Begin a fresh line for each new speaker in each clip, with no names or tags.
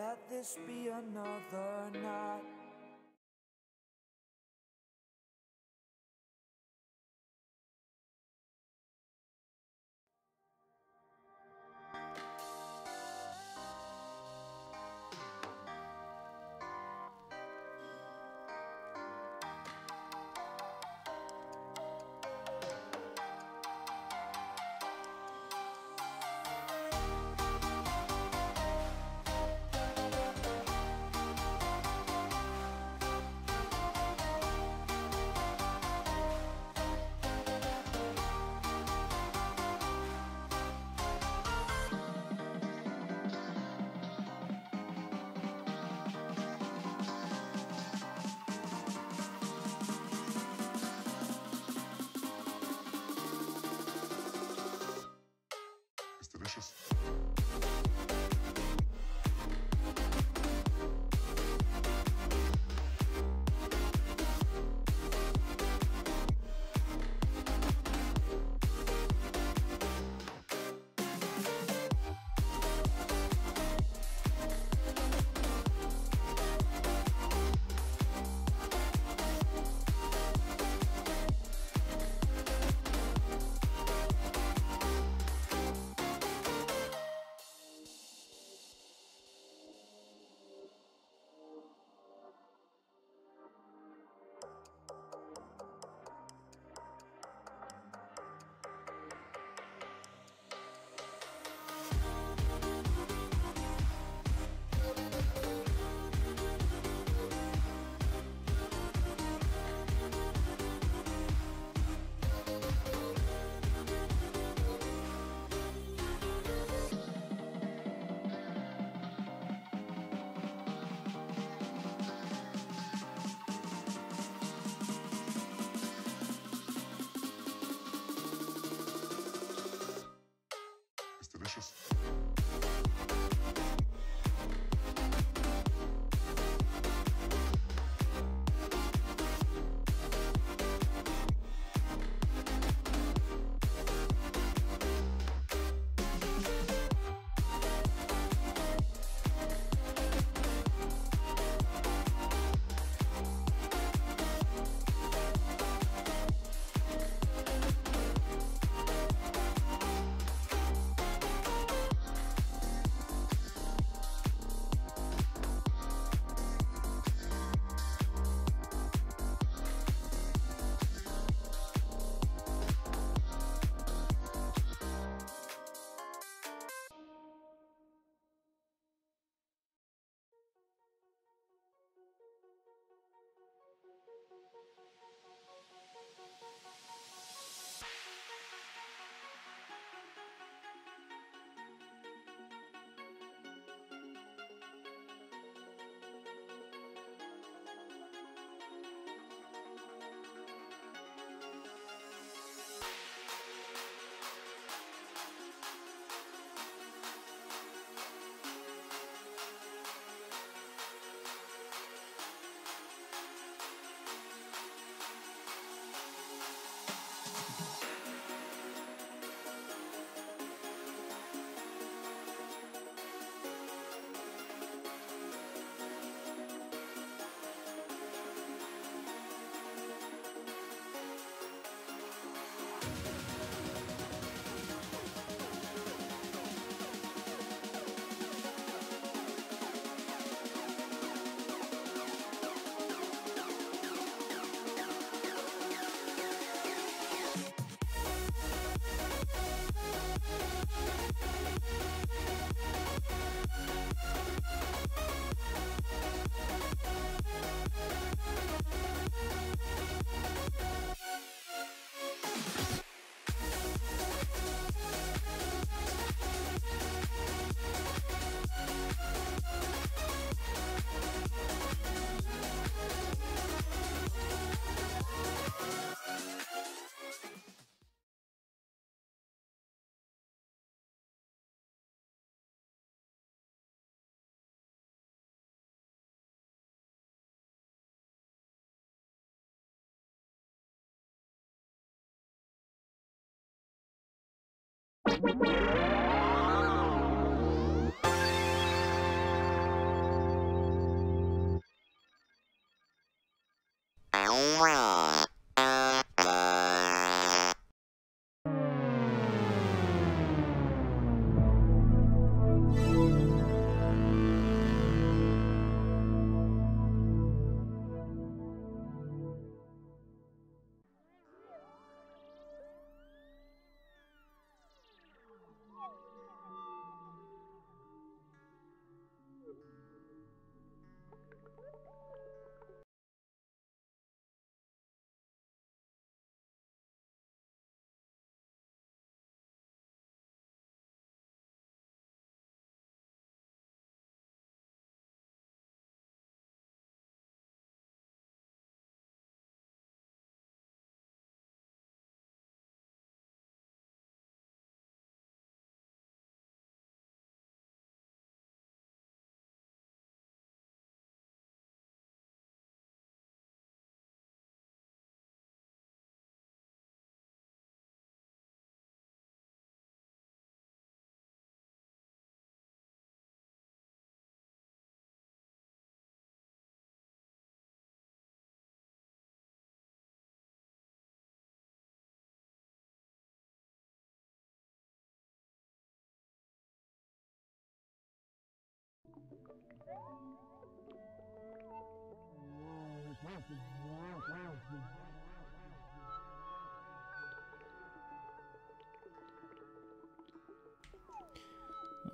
let this be another night.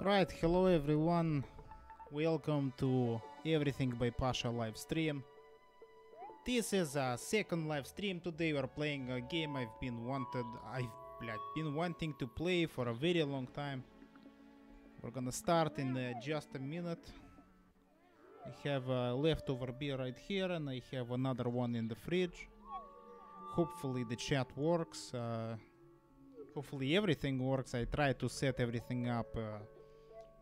Right, hello everyone. Welcome to Everything by Pasha live stream. This is a second live stream. Today we're playing a game I've been wanting to play for a very long time. We're gonna start in just a minute. I have a leftover beer right here, and I have another one in the fridge. Hopefully the chat works. Hopefully everything works. I try to set everything up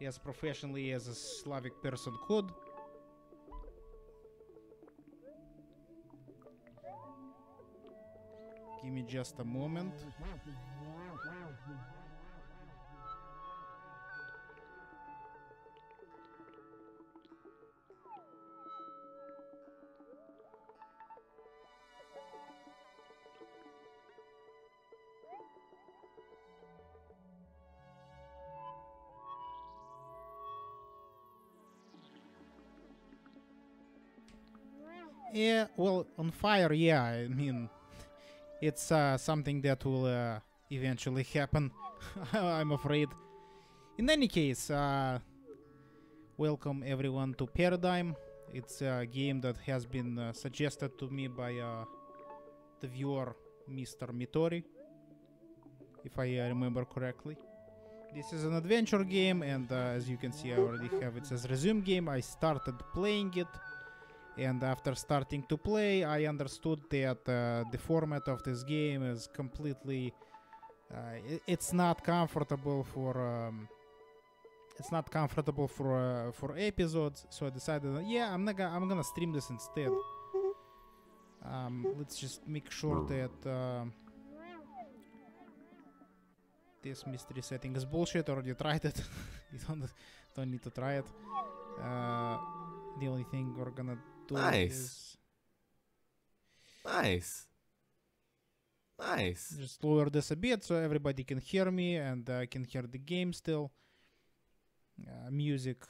as professionally as a Slavic person could. Give me just a moment. Yeah, well, on fire, yeah, I mean, it's something that will eventually happen, I'm afraid. In any case, welcome everyone to Paradigm. It's a game that has been suggested to me by the viewer, Mr. Mitori, if I remember correctly. This is an adventure game, and as you can see, I already have it as resume game. I started playing it. And after starting to play, I understood that the format of this game is completely, it's not comfortable for episodes. So I decided, yeah, I'm gonna stream this instead. Let's just make sure that this mystery setting is bullshit. I already tried it. You don't need to try it. The only thing we're gonna do is
Nice.
just lower this a bit so everybody can hear me and I can hear the game still. Music.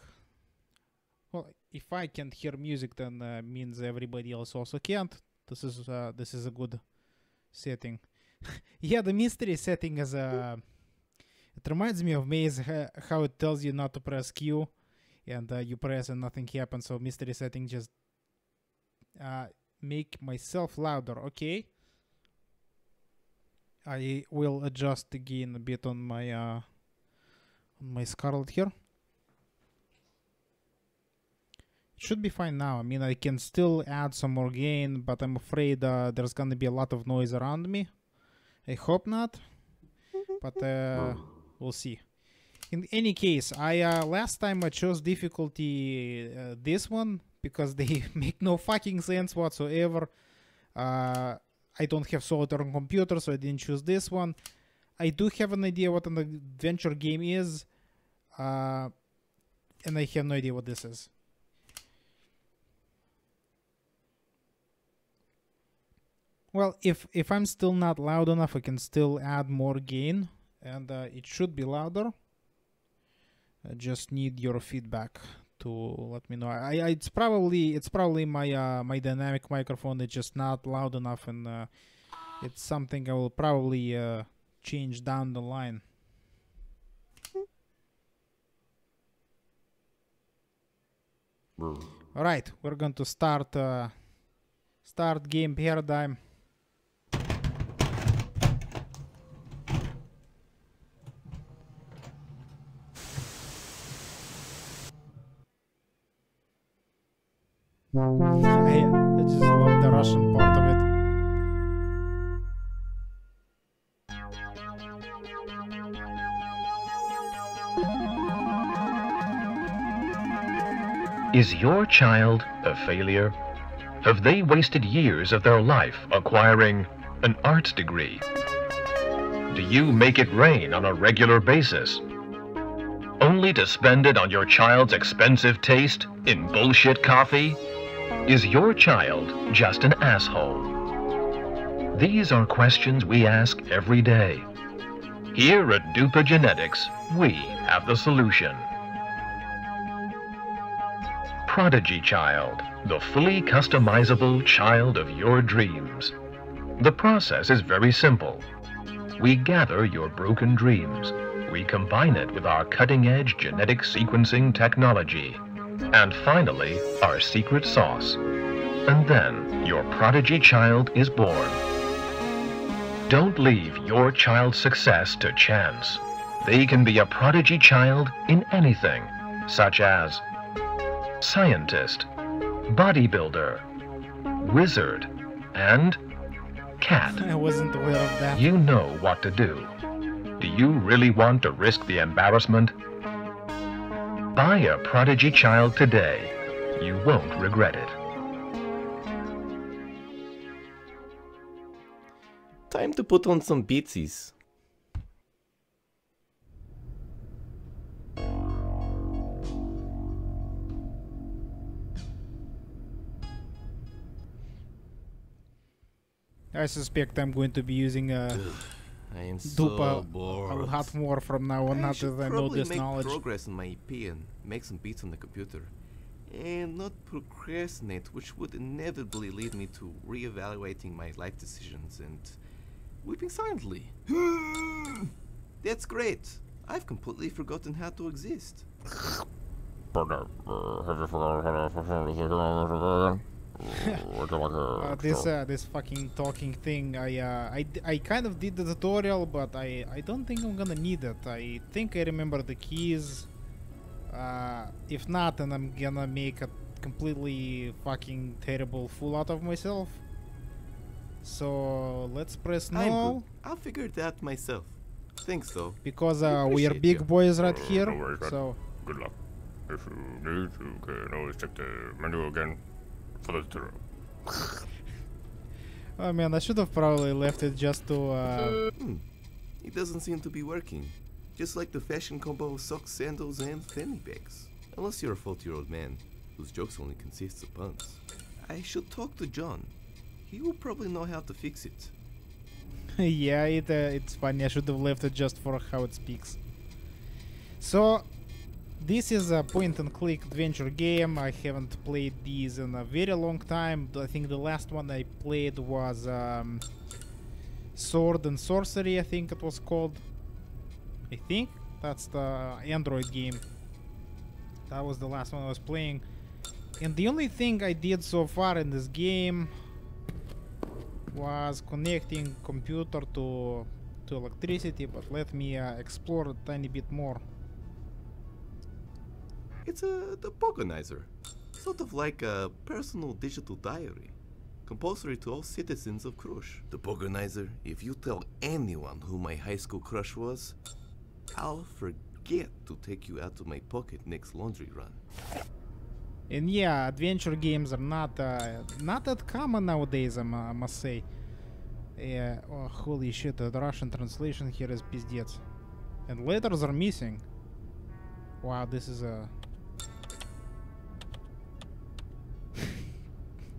Well, if I can't hear music, then means everybody else also can't. This is a good setting. Yeah, the mystery setting is it reminds me of Maze, how it tells you not to press Q. And you press and nothing happens, so mystery setting just make myself louder. Okay, I will adjust the gain a bit on my Scarlet here. It should be fine now. I mean, I can still add some more gain, but I'm afraid there's gonna be a lot of noise around me. I hope not, but we'll see. In any case, last time I chose difficulty this one because they make no fucking sense whatsoever. I don't have solitaire on computer, so I didn't choose this one. I do have an idea what an adventure game is, and I have no idea what this is. Well, if I'm still not loud enough, I can still add more gain, and it should be louder. I just need your feedback to let me know. It's probably my my dynamic microphone is just not loud enough, and it's something I will probably change down the line. All right, we're going to start game Paradigm. I just love the Russian part of it.
Is your child a failure? Have they wasted years of their life acquiring an arts degree? Do you make it rain on a regular basis, only to spend it on your child's expensive taste in bullshit coffee? Is your child just an asshole? These are questions we ask every day. Here at Dupa Genetics, we have the solution. Prodigy Child, the fully customizable child of your dreams. The process is very simple. We gather your broken dreams, we combine it with our cutting-edge genetic sequencing technology. And finally, our secret sauce. And then, your prodigy child is born. Don't leave your child's success to chance. They can be a prodigy child in anything, such as scientist, bodybuilder, wizard, and cat.
I wasn't aware of that.
You know what to do. Do you really want to risk the embarrassment? Buy a prodigy child today. You won't regret it.
Time to put on some beatsies.
I suspect I'm going to be using
I am
Dupa
so bored.
a lot more from now on, now that I know this knowledge.
Progress in my EP and make some beats on the computer. And not procrastinate, which would inevitably lead me to reevaluating my life decisions and weeping silently. That's great. I've completely forgotten how to exist.
This fucking talking thing, I kind of did the tutorial, but I don't think I'm gonna need it. I think I remember the keys. If not, then I'm gonna make a completely fucking terrible fool out of myself. So let's press
I'm
no,
good. I'll figure it out myself. Thanks though.
because we are
Appreciate
big
you.
boys right
No
here.
worries, man.
So
Good luck. If you need, you can always check the menu again for the tutorial.
oh man, I should have probably left it just to
It doesn't seem to be working. Just like the fashion combo of socks, sandals, and fanny bags. Unless you're a 40-year-old man, whose jokes only consists of puns. I should talk to John. He will probably know how to fix it.
yeah, it's funny. I should have left it just for how it speaks. So, this is a point-and-click adventure game. I haven't played these in a very long time. I think the last one I played was Sword and Sorcery, I think it was called. I think that's the Android game. That was the last one I was playing. And the only thing I did so far in this game was connecting computer to electricity, but let me explore a tiny bit more.
It's a topogonizer. Sort of like a personal digital diary. Compulsory to all citizens of Krusz. Topogonizer, if you tell anyone who my high school crush was, I'll forget to take you out of my pocket next laundry run.
And yeah, adventure games are not that common nowadays, I must say. Yeah, oh, holy shit, the Russian translation here is пиздец. And letters are missing. Wow, this is a...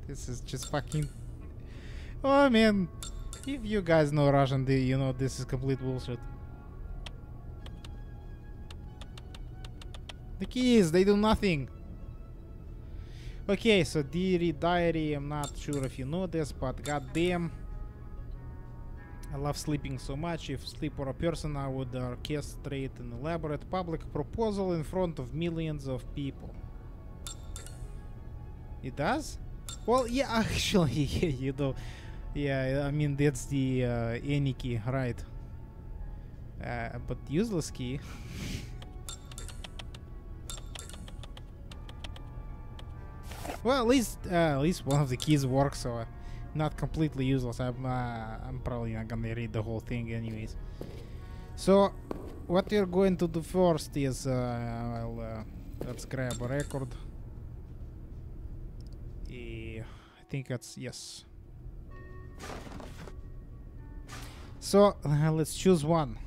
this is just fucking... Oh man, if you guys know Russian, you know this is complete bullshit. The keys, they do nothing. Okay, so diary, I'm not sure if you know this, but goddamn, I love sleeping so much. If sleep were a person, I would orchestrate an elaborate public proposal in front of millions of people. It does? Well, yeah, actually, you know, yeah, I mean, that's the any key, right? But useless key. Well, at least one of the keys works, so not completely useless. I'm probably not gonna read the whole thing anyways. So, what we're going to do first is, let's grab a record. I think that's, yes. So, let's choose one.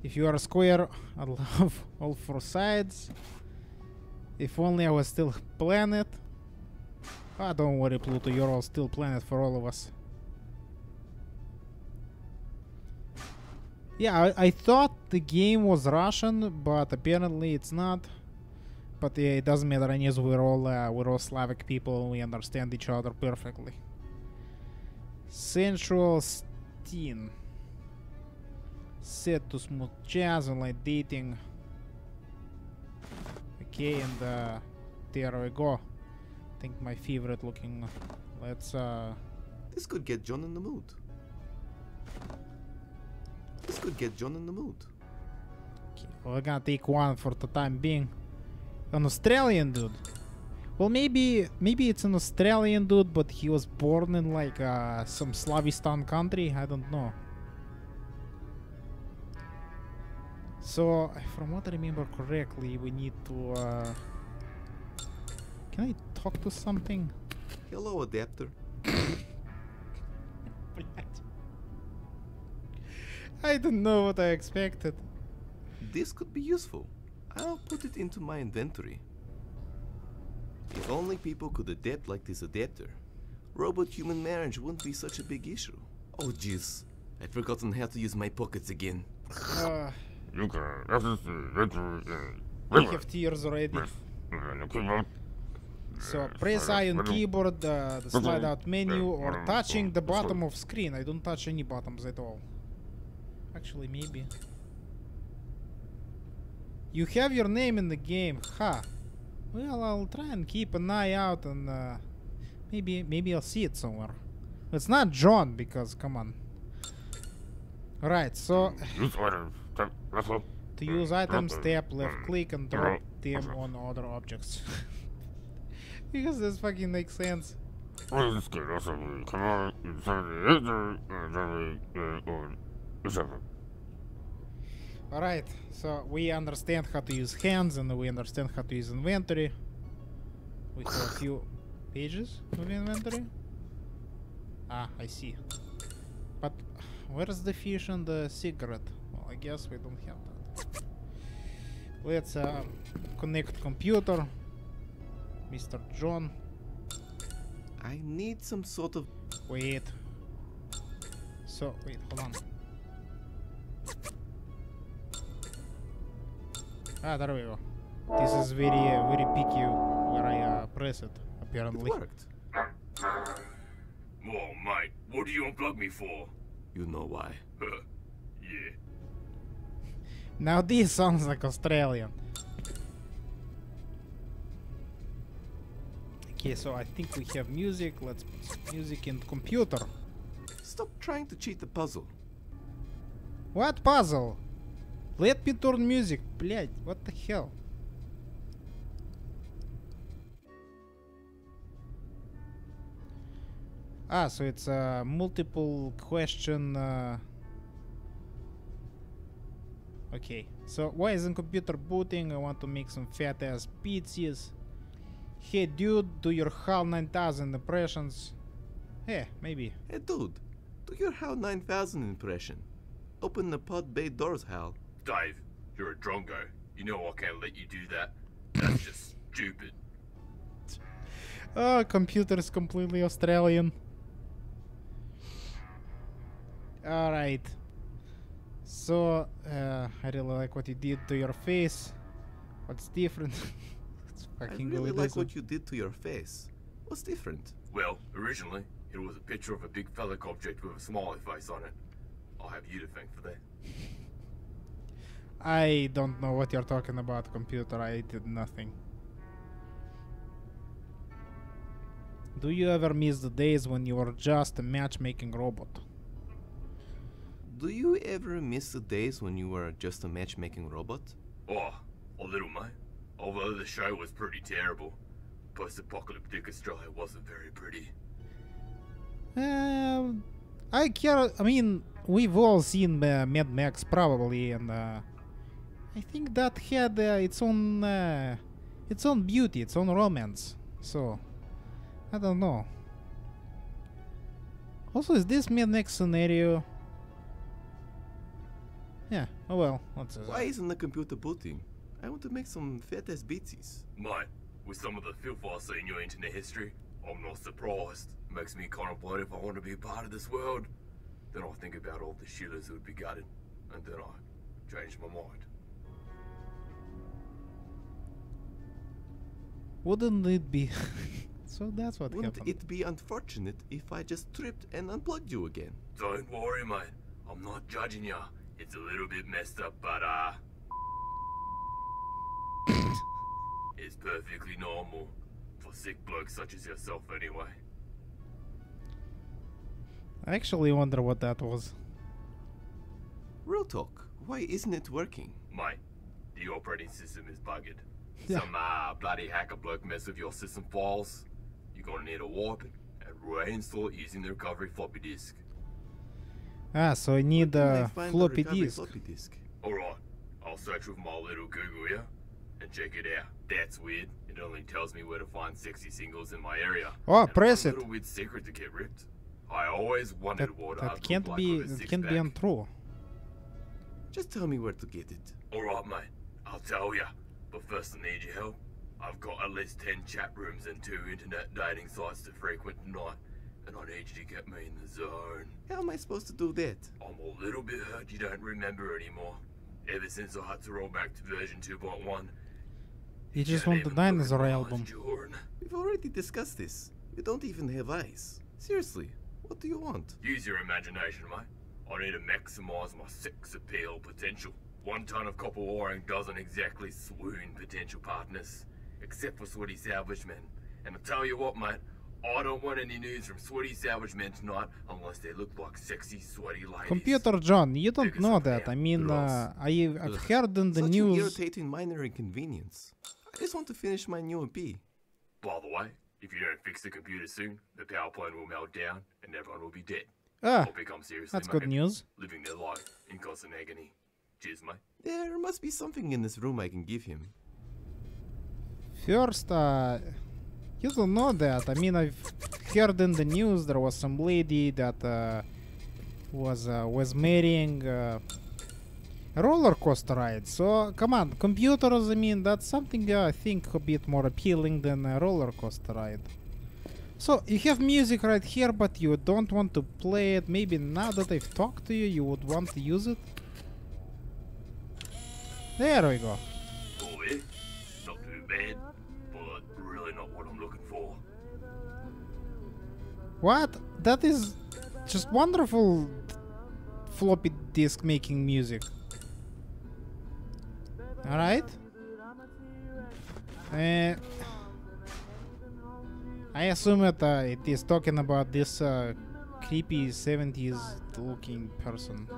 If you are a square, I love all four sides. If only I was still planet. Ah, don't worry, Pluto, you're all still planet for all of us. Yeah, I thought the game was Russian, but apparently it's not. But yeah, it doesn't matter. I guess we're all Slavic people. We understand each other perfectly. Sensual Steen. Set to smooth jazz and light dating. Okay, and there we go. I think my favorite looking. Let's
This could get John in the mood. This could get John in the mood.
okay, we're gonna take one for the time being. An Australian dude. Well, maybe it's an Australian dude, but he was born in like some Slavistan country. I don't know. So, from what I remember correctly, we need to. Can I talk to something?
Hello, adapter.
I don't know what I expected.
This could be useful. I'll put it into my inventory. If only people could adapt like this adapter, robot-human marriage wouldn't be such a big issue. Oh jeez, I've forgotten how to use my pockets again.
You can access the inventory
I have tears already. So press I on keyboard, the slide out menu, or touching the bottom of screen. I don't touch any buttons at all. Actually, maybe. You have your name in the game, ha. Well, I'll try and keep an eye out, and maybe I'll see it somewhere. It's not John, because come on. Right, so
Use items. Tap left up.
to use items, tap left click and drop them on other objects. Because this fucking makes sense.
This can also be command inside the editor or etc.
Alright, so we understand how to use hands and we understand how to use inventory. We have a few pages of inventory. Ah, I see. But where's the fish and the cigarette? Well, I guess we don't have that. Let's connect computer. Mr. John.
I need some sort of...
Wait. So, wait, hold on. Ah, there we go. This is very picky where I press it,
It
apparently.
worked.
Oh, mate, what do you unplug me for?
You know why.
Yeah.
Now this sounds like Australian. Okay, so I think we have music. Let's put some music in computer.
Stop trying to cheat the puzzle.
What puzzle? Let me turn music. Блять, what the hell? Ah, so it's a multiple question. Okay, so why isn't computer booting? I want to make some fat ass pizzas. Hey dude, do your HAL 9000 impressions. Yeah, maybe.
Hey dude, do your HAL 9000 impression. Open the pod bay doors, Hal.
Dave, you're a drongo. You know I can't let you do that. That's just stupid.
Oh, computer is completely Australian. Alright. So, I really like what you did to your face. What's different? It's
I
fucking
really
good,
like
isn't
what you did to your face. What's different?
Well, originally, it was a picture of a big phallic object with a smiley face on it. I'll have you to thank for that.
I don't know what you're talking about, computer. I did nothing. Do you ever miss the days when you were just a matchmaking robot?
Do you ever miss the days when you were just a matchmaking robot?
Oh, a little, mate. Although the show was pretty terrible. Post-apocalyptic Australia wasn't very pretty.
I mean, we've all seen Mad Max probably, and I think that had its own beauty, its own romance. So, I don't know. Also, is this Mad Max scenario? Yeah. Oh well. What's this?
Why isn't the computer booting? I want to make some fat ass beatsies.
Mate, with some of the filth I see in your internet history, I'm not surprised. Makes me contemplate if I want to be a part of this world. Then I think about all the shillers who would be gutted, and then I change my mind.
Wouldn't it be? So that's what
Wouldn't
happened.
it be unfortunate if I just tripped and unplugged you again?
Don't worry, mate. I'm not judging ya. It's a little bit messed up, but it's perfectly normal for sick blokes such as yourself anyway.
I actually wonder what that was.
Real talk, why isn't it working?
Mate, the operating system is buggered.
Yeah.
Some bloody hacker bloke mess with your system files. You're gonna need to wipe it and reinstall it using the recovery floppy disk.
Ah, so I need
Can I
a
find the
floppy
recovery
disk.
floppy disk?
Alright, I'll search with my little Google here and check it out. That's weird. It only tells me where to find sexy singles in my area.
Oh,
And
press
one
it.
little weird secret to get ripped. I always wondered what I'd
That
look
can't
like
be.
with a
That can't be
six-pack.
untrue.
Just tell me where to get it.
Alright, mate. I'll tell ya. But first I need your help. I've got at least 10 chat rooms and 2 internet dating sites to frequent tonight. And I need you to get me in the zone.
How am I supposed to do that?
I'm a little bit hurt you don't remember anymore. Ever since I had to roll back to version 2.1.
You just
can't
want the
even look at
dinosaur
my
album.
eyes, Jordan.
We've already discussed this. You don't even have eyes. Seriously, what do you want?
Use your imagination, mate. I need to maximize my sex appeal potential. 1 ton of copper wiring doesn't exactly swoon potential partners, except for sweaty salvage men. And I'll tell you what, mate, I don't want any news from sweaty salvage men tonight unless they look like sexy, sweaty ladies.
Computer John, you don't
Figure
know
something
that.
out.
I mean,
Gross.
I've heard in the
Such an
news.
irritating minor inconvenience. I just want to finish my new EP.
By the way, if you don't fix the computer soon, the power plant will melt down and everyone will be dead.
Ah,
Or become seriously
that's good
mad,
news.
living their life in constant agony. Cheers, mate.
There must be something in this room I can give him.
First, you don't know that. I mean, I've heard in the news there was some lady that was marrying a roller coaster ride. So come on, computers. I mean, that's something I think a bit more appealing than a roller coaster ride. So you have music right here, but you don't want to play it. Maybe now that I've talked to you, you would want to use it. There we go.
Oh, yeah? Not too bad, but really not what I'm looking for.
What? That is just wonderful floppy disk making music. Alright. I assume that it is talking about this creepy 70s looking person.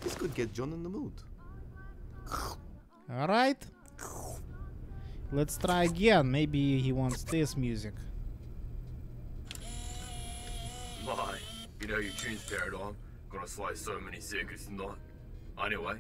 This could get John in the mood.
Alright. Let's try again. Maybe he wants this music.
My, you know your tune's paradigm. Gonna slice so many circuits tonight. Anyway,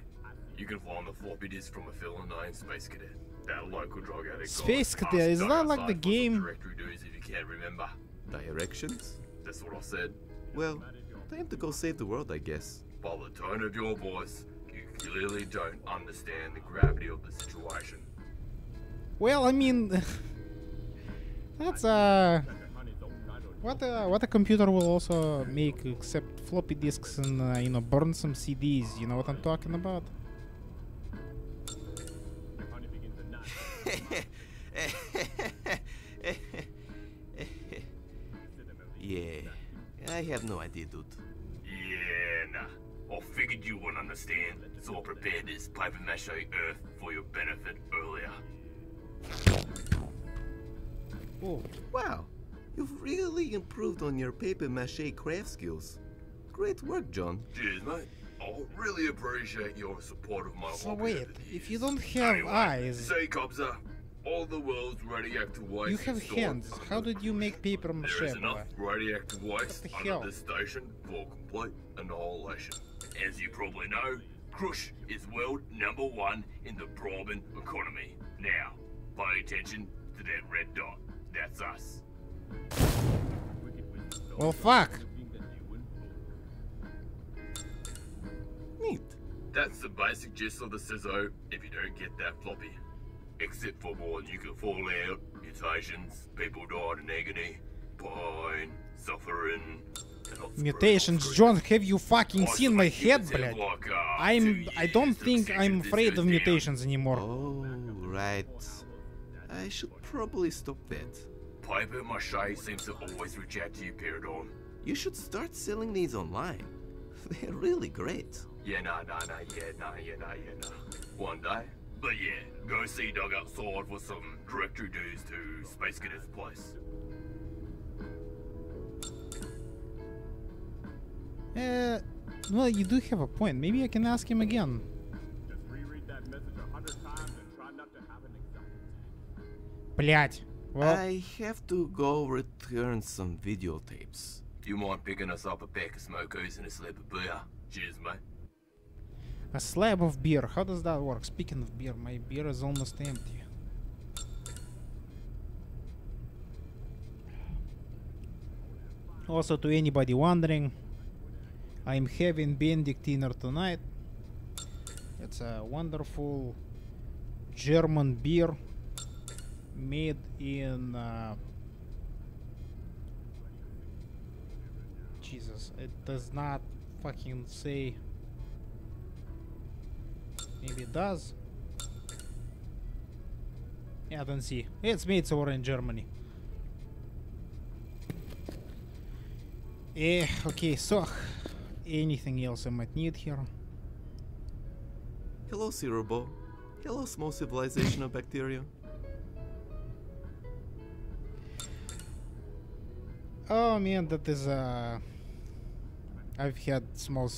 you can find the floppy disk from a fellow named Space Cadet. That local drug addict.
Space
guy.
Cadet, is
Dug
that like
outside
the
for some
game?
Directory dudes if you can't remember.
Directions?
That's what I said.
Well, time to go save the world, I guess.
By the tone of your voice, you clearly don't understand the gravity of the situation.
Well, I mean, that's what a computer will also make except floppy disks and you know, burn some CDs. You know what I'm talking about?
Yeah, I have no idea, dude.
Yeah, nah. I figured you wouldn't understand, so I prepared this paper mache earth for your benefit earlier.
Oh,
Wow, you've really improved on your paper mache craft skills. Great work, John.
Cheers, mate. I really appreciate your support of my
so
hobby
wait,
over the
if you
years.
don't have
Anyway,
eyes,
say, Cobza, all the world's radioactive waste
you
is
have
stored
hands.
under
How
the
did you make paper mache?
There is
boy?
enough radioactive waste
the
under
hell?
this station for complete annihilation. As you probably know, Krusz is world #1 in the bribing economy. Now, pay attention to that red dot. That's us.
Well, fuck.
Neat.
That's the basic gist of the scissor if you don't get that floppy. Except for more nuclear fallout, mutations, people died in agony, pain, suffering, and lots of
Mutations,
brutal
John. Have you fucking
truth.
seen my
Isolate
head,
humans have
блядь?
like,
I
2
don't
years
think
of
I'm
this
afraid
goes
of
down.
mutations anymore.
Oh, right. I should probably stop that.
Paper mache seems to always reach out to you, Paradigm.
You should start selling these online. They're really great.
Yeah, nah. One day. But yeah, go see Doug outside for some directory dues to Space Cadet's place.
Well, you do have a point. Maybe I can ask him again.
Just reread that message 100 times and try not to have an anxiety.
Блять. Well,
I have to go return some videotapes.
Do you mind picking us up a pack of smokers and a slab of beer? Cheers, mate.
a slab of beer. How does that work? Speaking of beer, my beer is almost empty. Also, to anybody wondering, I'm having Benedictiner tonight. It's a wonderful German beer made in Jesus, it does not fucking say. Maybe it does. Yeah, I don't see. It's made somewhere in Germany. Okay, so anything else I might need here?
Hello, Cerebro. Hello, small civilization of bacteria.
Oh man, that is I've had small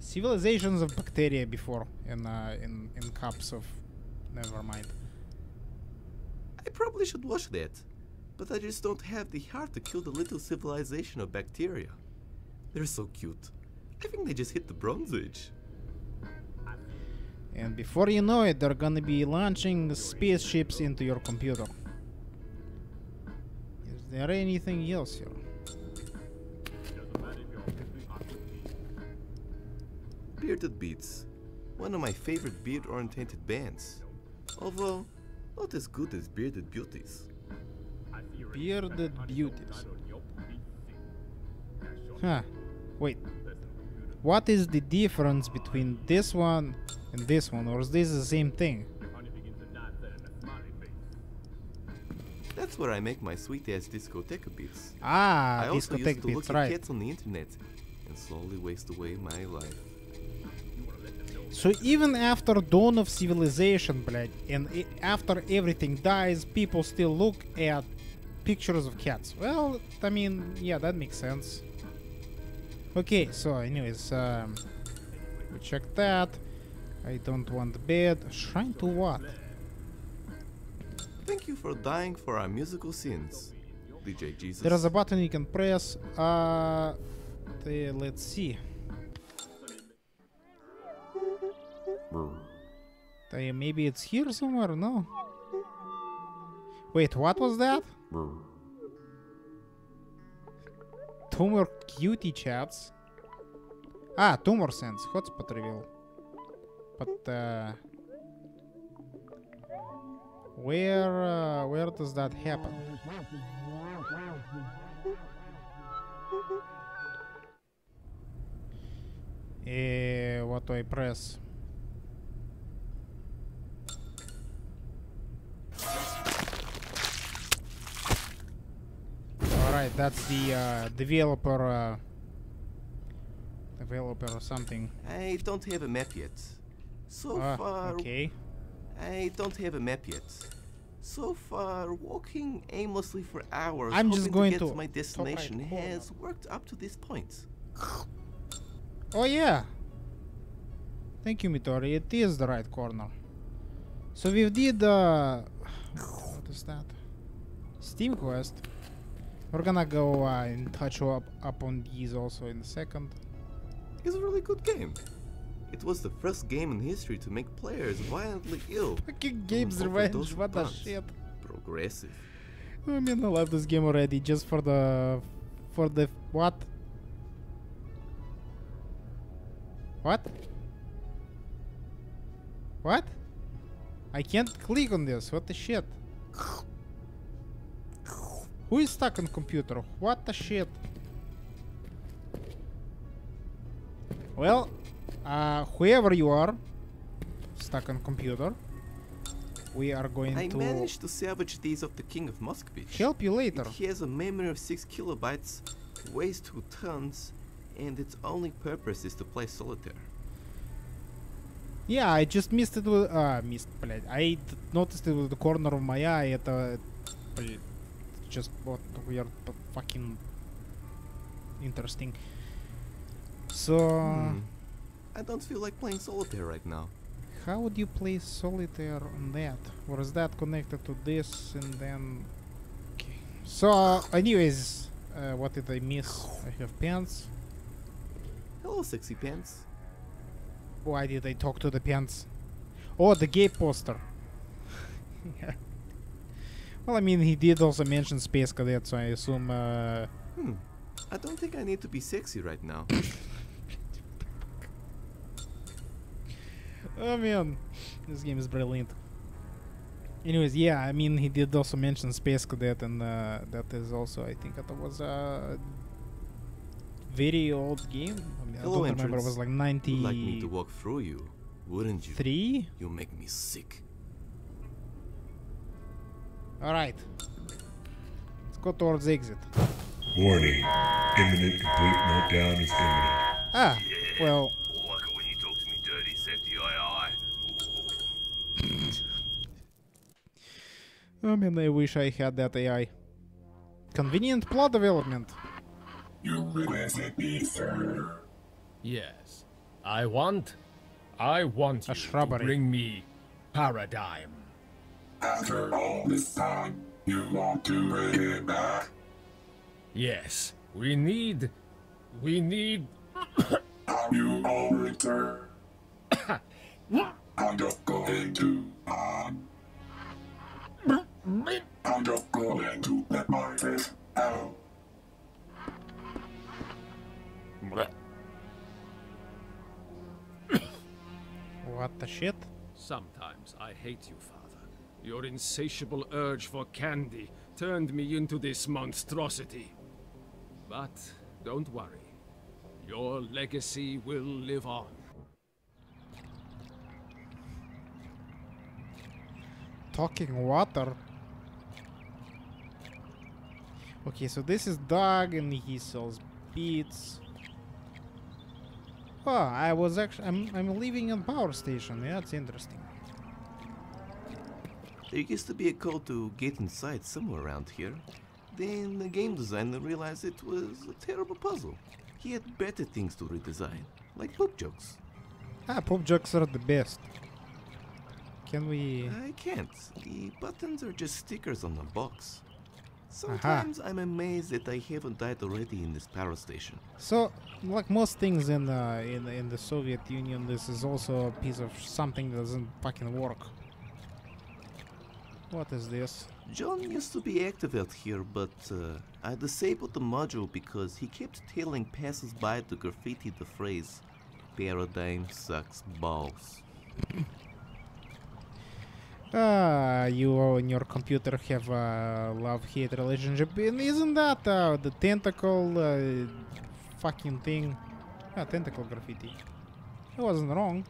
civilizations of bacteria before in cups of. Never mind.
I probably should watch that, but I just don't have the heart to kill the little civilization of bacteria. They're so cute. I think they just hit the Bronze Age.
And before you know it, they're gonna be launching spaceships into your computer. Is there anything else here?
Bearded Beats, one of my favorite beard-oriented bands. Although, not as good as Bearded Beauties.
Bearded Beauties. Huh. Wait. What is the difference between this one and this one? Or is this the same thing?
That's where I make my sweet-ass discotheque beats.
Ah,
I also used
discotheque
to
beats,
look at
right.
cats on the internet and slowly waste away my life.
So even after dawn of civilization, блядь, and after everything dies, people still look at pictures of cats. Well, I mean, yeah, that makes sense. Okay, so anyways, we check that. I don't want the bed. Shrine to what?
Thank you for dying for our musical sins, DJ Jesus.
There is a button you can press. Let's see. Maybe it's here somewhere? No. Wait, what was that? Tumor cutie chats. Ah, tumor sense. Hotspot reveal. But where does that happen? What do I press? Alright, that's the developer or something.
I don't have a map yet. So far,
okay.
I don't have a map yet. So far, walking aimlessly for hours
I'm
hoping
just going
to get
to
to my destination
top right corner.
has worked up to this point.
Oh yeah. Thank you, Mitori. It is the right corner. So we did what is that? Steam quest. We're gonna go and touch up on these also in a second.
It's a really good game. It was the first game in history to make players violently ill.
Fucking Games Revenge, what the shit.
Progressive.
I mean, I love this game already just for the what? What? What? I can't click on this. What the shit? Who is stuck on computer? What the shit? Well, whoever you are, stuck on computer, we are going
I
to
managed to salvage these of the King of Muscovich.
help you later.
It has a memory of 6 kilobytes, weighs 2 tons, and its only purpose is to play solitaire.
Yeah, I just missed it with... блядь. Noticed it with the corner of my eye. Это... Блядь. Just what weird, but fucking... interesting. So...
I don't feel like playing solitaire right now.
How would you play solitaire on that? Or is that connected to this and then... Okay. So, anyways, what did I miss? I have pants.
Hello, sexy pants.
Why did I talk to the pants? Oh, the gay poster. Well, I mean, he did also mention Space Cadet, so I assume...
I don't think I need to be sexy right now.
Oh man, this game is brilliant. Anyways, yeah, I mean, he did also mention Space Cadet, and that is also, I think, that was a very old game. I mean,
Hello,
I don't remember, it was like 90.
You'd like me to walk through you, wouldn't you?
3?
You make me sick.
Alright. Let's go towards exit.
Warning. Imminent complete meltdown is imminent.
Ah, well,
I like it when you talk to me dirty, safety aye.
I mean, I wish I had that AI. Convenient plot development.
You requested me, sir.
Yes. I want you to
shrubbery.
bring me paradigm.
After all this time, you want to bring it back?
Yes. We need...
Are you all returned? I'm just going to, I'm just going to let my face out.
What the shit?
Sometimes I hate you, Father. Your insatiable urge for candy turned me into this monstrosity. But don't worry. Your legacy will live on.
Talking water. Okay, so this is Doug and he sells beets. Oh, I was actually I'm living in power station. Yeah, that's interesting.
There used to be a code to get inside somewhere around here. Then the game designer realized it was a terrible puzzle. He had better things to redesign, like poop jokes.
Ah, poop jokes are the best. Can we...
I can't. The buttons are just stickers on the box. Sometimes I'm amazed that I haven't died already in this power station.
So, like most things in the Soviet Union, this is also a piece of something that doesn't fucking work. What is this?
John used to be active out here, but I disabled the module because he kept telling passers-by to graffiti the phrase, "Paradigm sucks balls."
You and your computer have a love-hate relationship, and isn't that the tentacle fucking thing? Tentacle graffiti. I wasn't wrong.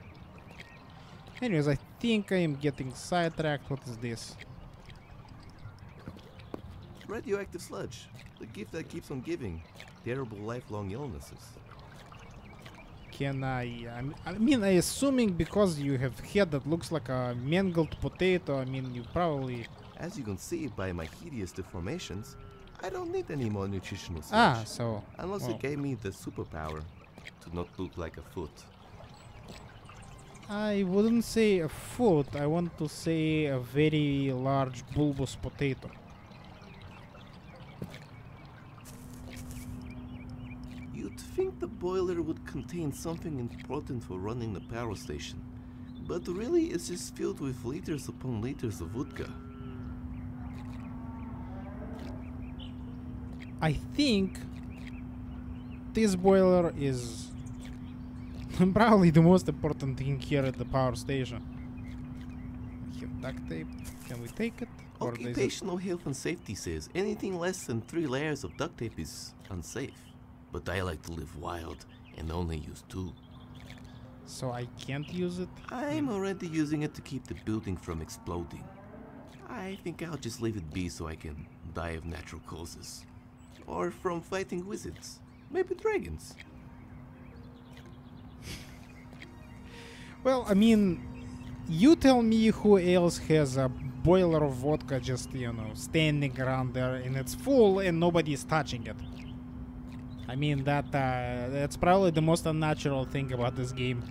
Anyways, I think I am getting sidetracked. What is this?
Radioactive sludge, the gift that keeps on giving. Terrible lifelong illnesses.
Can I mean, I assuming because you have head that looks like a mangled potato, I mean, you probably...
As you can see by my hideous deformations, I don't need any more nutritional sludge.
So...
Unless
well,
it gave me the superpower to not look like a foot.
I wouldn't say a foot, I want to say a very large bulbous potato.
You'd think the boiler would contain something important for running the power station, but really it's just filled with liters upon liters of vodka.
I think this boiler is probably the most important thing here at the power station. We have duct tape. Can we take it? Or is it...
Occupational health and safety says anything less than 3 layers of duct tape is unsafe. But I like to live wild and only use 2.
So I can't use it?
I'm already using it to keep the building from exploding. I think I'll just leave it be so I can die of natural causes. Or from fighting wizards. Maybe dragons.
Well, I mean, you tell me who else has a boiler of vodka just, you know, standing around there and it's full and nobody's touching it. I mean, that's probably the most unnatural thing about this game.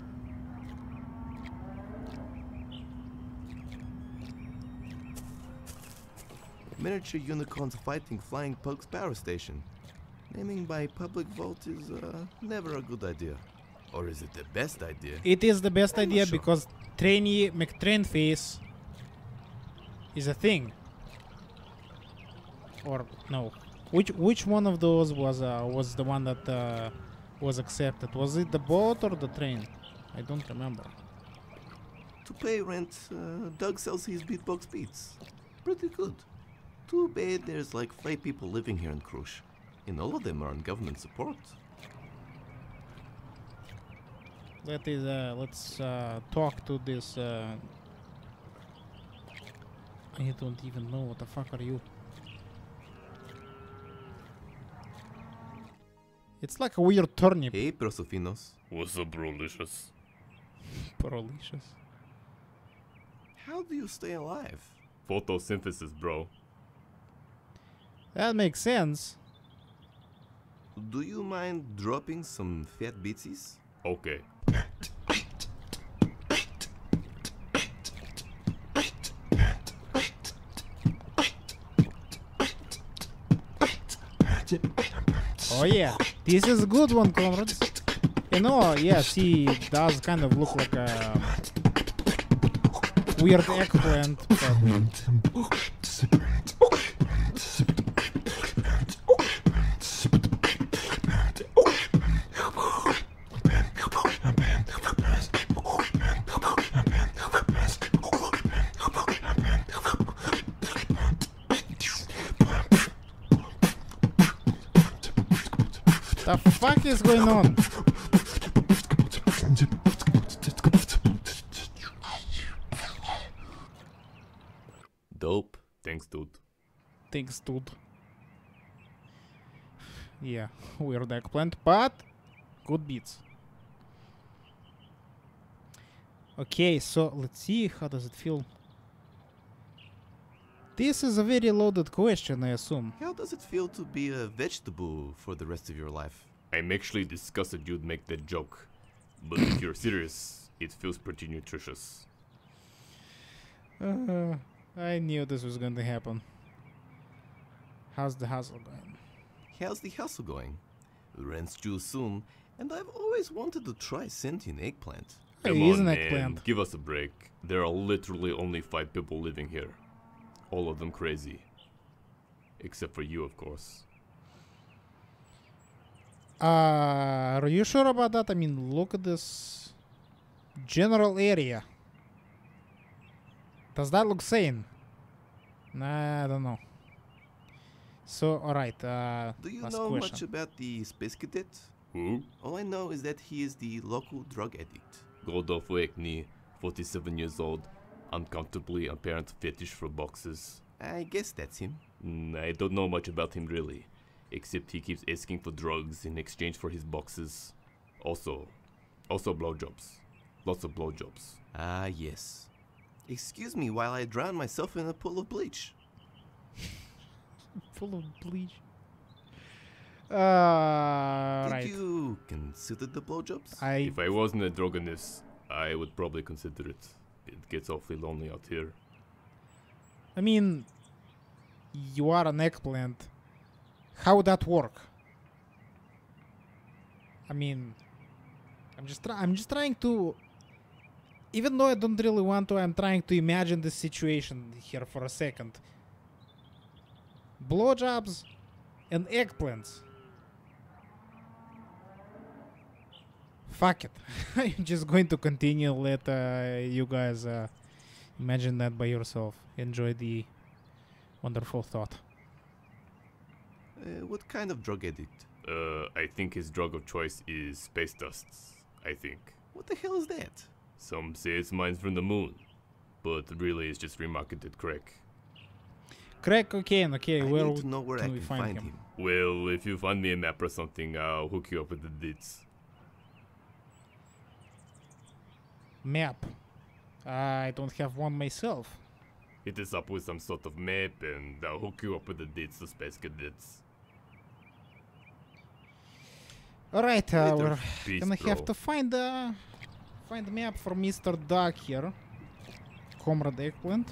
Miniature unicorns fighting flying Pug's power station. Naming by public vote is never a good idea. Or is it the best idea?
It is the best
I'm not
idea
sure.
because Trainee McTrainface is a thing. Or no, which one of those was the one that was accepted? Was it the boat or the train? I don't remember.
To pay rent, Doug sells his beatbox beats. Pretty good. Too bad there's like 5 people living here in Krusz, and all of them are on government support.
Let's talk to this. I don't even know what the fuck are you. It's like a weird turnip.
Hey, Prosofinos.
What's up, brolicious?
Prolicious.
How do you stay alive?
Photosynthesis, bro.
That makes sense.
Do you mind dropping some fat beatsies?
Okay.
Oh yeah, this is a good one, comrades. You know, yes, he does kind of look like a weird eggplant. But the fuck is going on?
Dope. Thanks, dude.
Thanks, dude. Yeah, weird eggplant, but good beats. Okay, so let's see, how does it feel? This is a very loaded question, I assume.
How does it feel to be a vegetable for the rest of your life?
I'm actually disgusted you'd make that joke. But if you're serious, it feels pretty nutritious.
I knew this was going to happen. How's the hustle going?
How's the hustle going? Rent's due soon, and I've always wanted to try sentient eggplant.
Hey,
Come
he's
on,
an
man.
eggplant.
Give us a break. There are literally only 5 people living here. All of them crazy. Except for you, of course.
Are you sure about that? I mean, look at this general area. Does that look sane? Nah, I don't know. So, alright,
Do you
last
know
question.
much about the space cadet?
Who?
All I know is that he is the local drug addict.
Godolph Wakney, 47 years old, uncomfortably apparent fetish for boxes.
I guess that's him.
I don't know much about him really, except he keeps asking for drugs in exchange for his boxes. Also blowjobs. Lots of blowjobs.
Ah, yes. Excuse me while I drown myself in a pool of bleach.
Full of bleach.
Did
Right.
you consider the blowjobs?
If I wasn't a drogonist, I would probably consider it. It gets awfully lonely out here.
I mean, you are an eggplant. How would that work? I mean, I'm just trying to, even though I don't really want to, I'm trying to imagine the situation here for a second. Blowjobs and eggplants. Fuck it. I'm just going to continue. Let you guys imagine that by yourself. Enjoy the wonderful thought.
What kind of drug addict?
I think his drug of choice is space dusts. I think.
What the hell is that?
Some say it's mines from the moon, but really it's just remarketed crack.
Crack cocaine. Okay,
I
where
need to know where I
can we
can
find
find
him?
him.
Well, if you find me a map or something, I'll hook you up with the deets.
Map. I don't have one myself.
Hit us up with some sort of map and I'll hook you up with the dates to Space Cadets.
Alright, we're
Peace,
gonna have
bro.
to find a map for Mr. Duck here. Comrade Eggplant.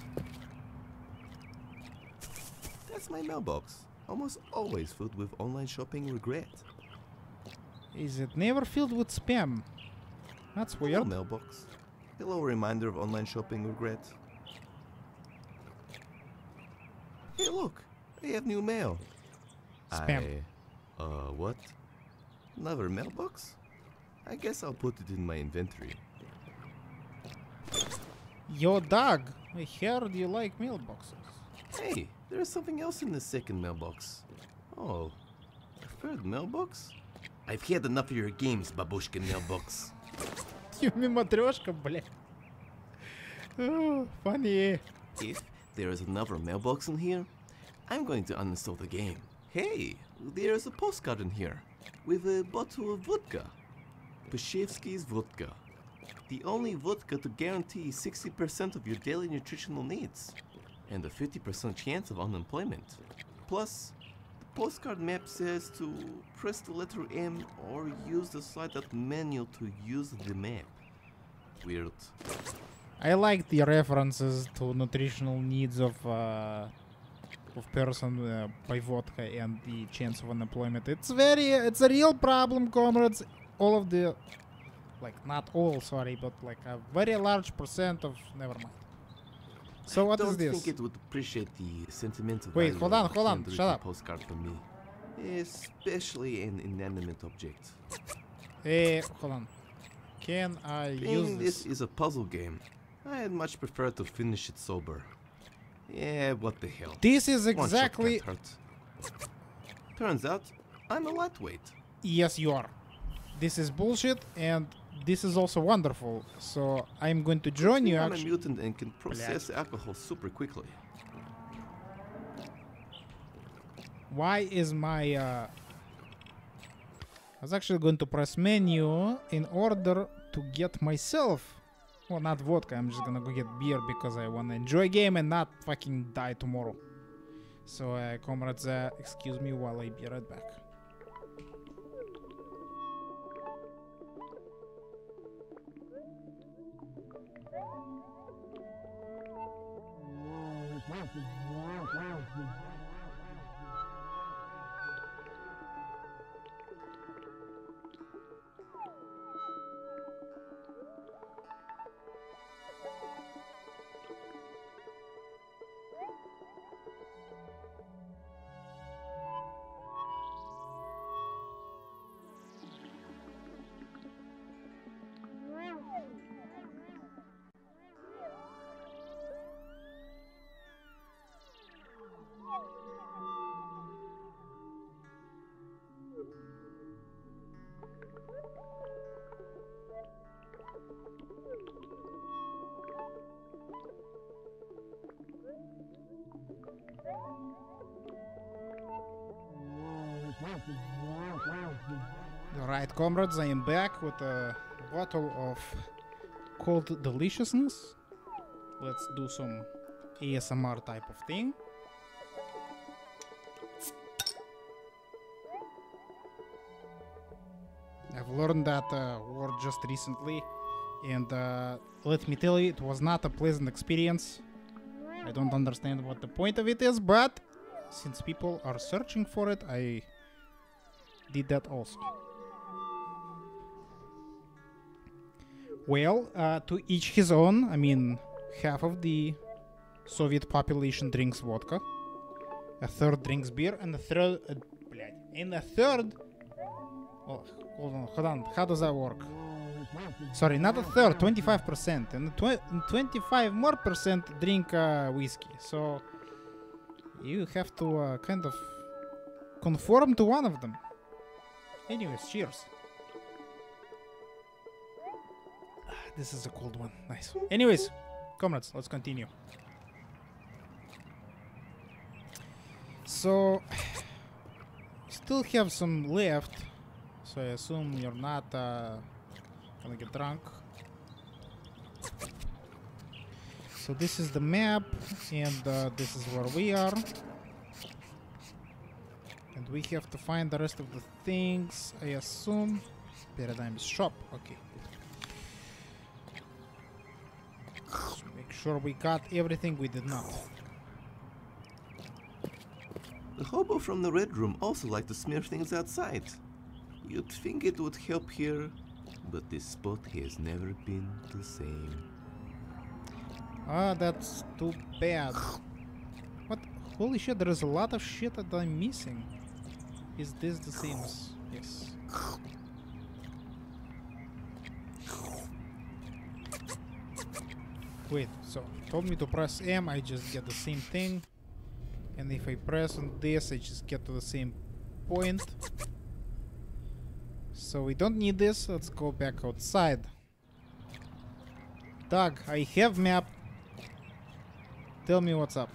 That's my mailbox. Almost always filled with online shopping regret.
Is it never filled with spam? That's
Hello,
weird.
mailbox. Hello, reminder of online shopping regret. Hey, look! I have new mail.
Spam.
What? Another mailbox? I guess I'll put it in my inventory.
Yo, Doug, I heard you like mailboxes.
Hey, there's something else in the second mailbox. Oh, a third mailbox? I've had enough of your games, babushka mailbox.
Юми матрешка, блядь. Oh, funny.
If there is another mailbox in here, I'm going to uninstall the game. Hey, there's a postcard in here with a bottle of vodka. Pashevsky's vodka. The only vodka to guarantee 60% of your daily nutritional needs and a 50% chance of unemployment. Plus, the postcard map says to press the letter M or use the slide-out menu to use the map. Weird.
I like the references to nutritional needs of person by vodka and the chance of unemployment. It's a real problem, comrades. All of the, like not all, sorry, but like a very large percent of, never mind. So what is
Don't
this?
think it would appreciate the sentimental
Wait,
value
hold on,
of a
hold on,
handwritten
shut up.
postcard from me, especially an inanimate object.
Hey, hold on. Can I use
Being
this?
this is a puzzle game, I'd much prefer to finish it sober. Yeah, what the hell.
This is
One shot
exactly.
can't hurt. Turns out, I'm a lightweight.
Yes, you are. This is bullshit, and this is also wonderful. So I'm going to join you.
I'm a
Actually,
mutant and can process alcohol super quickly.
why is my? I was actually going to press menu in order to get myself. Well, not vodka. I'm just gonna go get beer because I wanna enjoy game and not fucking die tomorrow. So, comrades, excuse me while I be right back. Alright, comrades, I am back with a bottle of cold deliciousness. Let's do some ASMR type of thing. I've learned that word just recently, and let me tell you, it was not a pleasant experience. I don't understand what the point of it is, but since people are searching for it, I did that also. Well, to each his own. I mean, half of the Soviet population drinks vodka, a third drinks beer, and a third, oh, hold on, how does that work? Sorry, not a third, 25%, and 25 more percent drink whiskey. So you have to kind of conform to one of them. Anyways, cheers. This is a cold one. Nice. Anyways, comrades, let's continue. So, still have some left. So I assume you're not gonna get drunk. So this is the map, and this is where we are. And we have to find the rest of the things, I assume. Paradigm shop, okay. So make sure we got everything we did not.
The hobo from the Red Room also liked to smear things outside. You'd think it would help here, but this spot has never been the same.
Ah, that's too bad. What? Holy shit, there is a lot of shit that I'm missing. Is this the same as... Yes. Wait, so told me to press M, I just get the same thing. And if I press on this, I just get to the same point. So we don't need this, let's go back outside. Doug, I have map. Tell me what's up.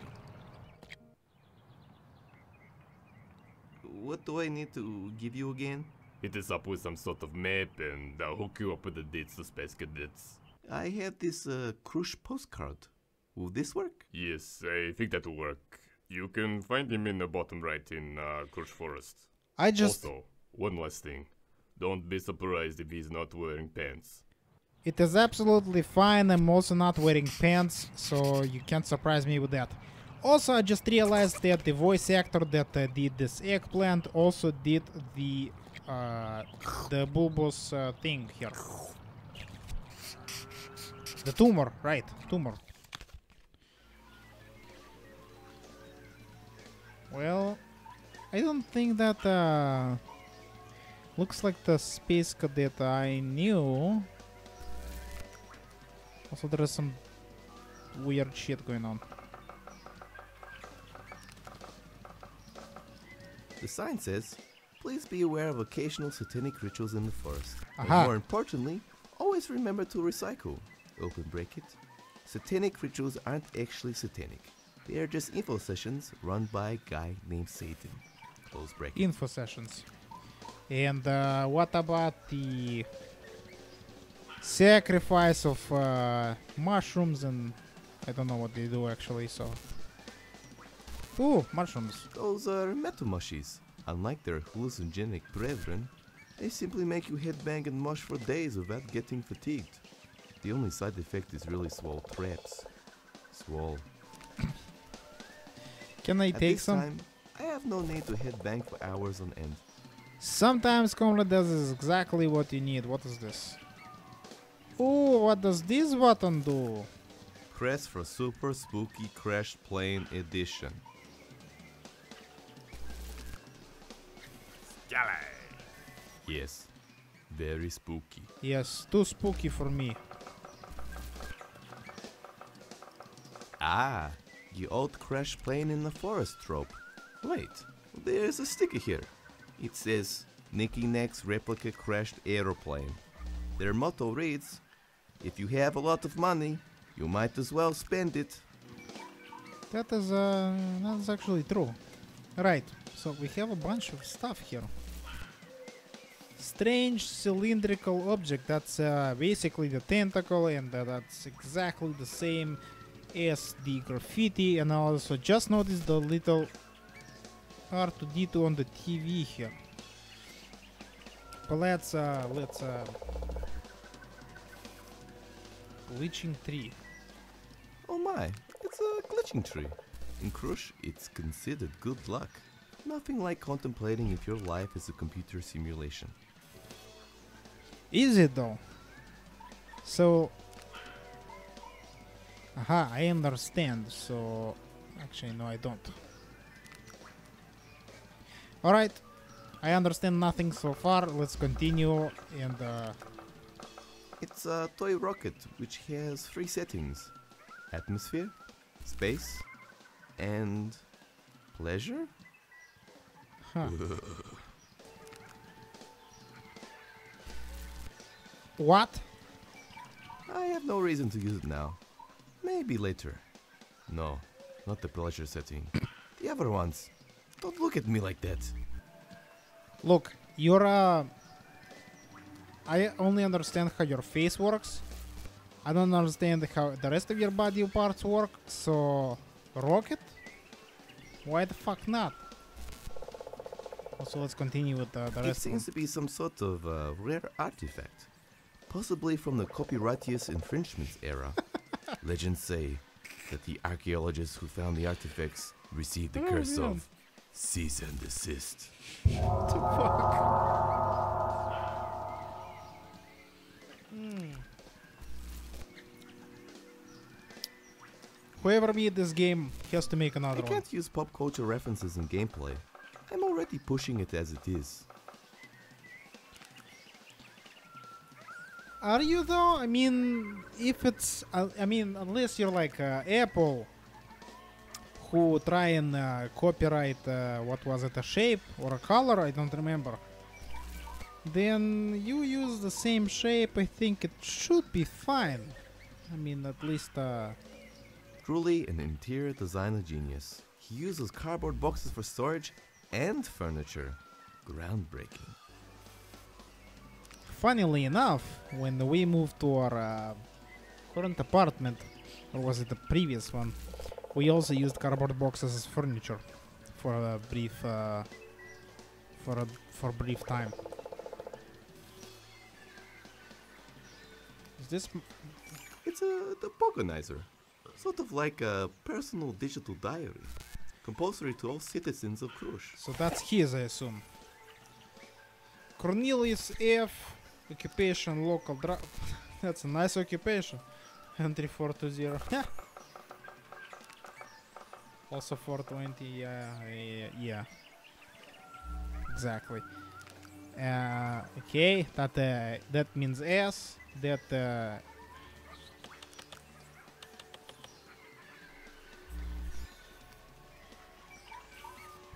What do I need to give you again?
Hit us up with some sort of map and I'll hook you up with the dates to Space Cadets.
I have this Krusz postcard. Will this work?
Yes, I think that will work. You can find him in the bottom right in Krusz Forest.
I just...
Also, one last thing. Don't be surprised if he's not wearing pants.
It is absolutely fine, I'm also not wearing pants, so you can't surprise me with that. Also, I just realized that the voice actor that did this Eggplant also did the bulbous thing here. The tumor, right, tumor. Well, I don't think that looks like the Space Cadet I knew. Also, there is some weird shit going on.
The sign says, please be aware of occasional satanic rituals in the forest. And
Aha.
more importantly, always remember to recycle. Open bracket. Satanic rituals aren't actually satanic. They are just info sessions run by a guy named Satan. Close bracket.
Info sessions. And what about the sacrifice of mushrooms and I don't know what they do actually, so... Ooh, mushrooms.
Those are metamushis. Unlike their hallucinogenic brethren, they simply make you headbang and mush for days without getting fatigued. The only side effect is really swole traps. Swole.
Can I
At
take
this
some?
time, I have no need to headbang for hours on end.
Sometimes Comrade does exactly what you need. What is this? Ooh, what does this button do?
Press for Super Spooky Crash Plane Edition. Yes, very spooky.
Yes, too spooky for me.
Ah, the old crash plane in the forest trope. Wait, there's a sticker here. It says, Nicky Nack's replica crashed aeroplane. Their motto reads, if you have a lot of money, you might as well spend it.
That is actually true. Right, so we have a bunch of stuff here. Strange cylindrical object, that's basically the tentacle, and that's exactly the same as the graffiti. And I also just noticed the little R2D2 on the TV here. But let's glitching tree.
Oh my, it's a glitching tree. In Krusz, it's considered good luck. Nothing like contemplating if your life is a computer simulation.
Is it though? So... Aha, I understand, so... Actually, no, I don't. Alright, I understand nothing so far, let's continue, and
It's a toy rocket which has 3 settings. Atmosphere, space, and pleasure?
huh. What?
I have no reason to use it now. Maybe later. No, not the pleasure setting. The other ones. Don't look at me like that.
Look, you're I only understand how your face works, I don't understand how the rest of your body parts work, so... Rocket? Why the fuck not? Also, let's continue with the
It
rest of
seems to be some sort of rare artifact. Possibly from the copyrightious infringements era. Legends say that the archaeologists who found the artifacts received the curse
yeah.
of cease and desist.
What the fuck? Whoever made this game has to make another
I
one.
can't use pop culture references in gameplay. I'm already pushing it as it is.
Are you though? I mean, if it's... I mean, unless you're like Apple, who try and copyright, what was it, a shape or a color? I don't remember. Then you use the same shape, I think it should be fine. I mean, at least...
Truly an interior designer genius. He uses cardboard boxes for storage and furniture. Groundbreaking.
Funnily enough, when we moved to our current apartment, or was it the previous one, we also used cardboard boxes as furniture for a brief for brief time. Is this?
It's a topogonizer. Sort of like a personal digital diary. Compulsory to all citizens of Krusz.
So that's his, I assume. Cornelius F. Occupation local That's a nice occupation. Entry 420. Also 420. Yeah. Exactly. Okay. That means S. That.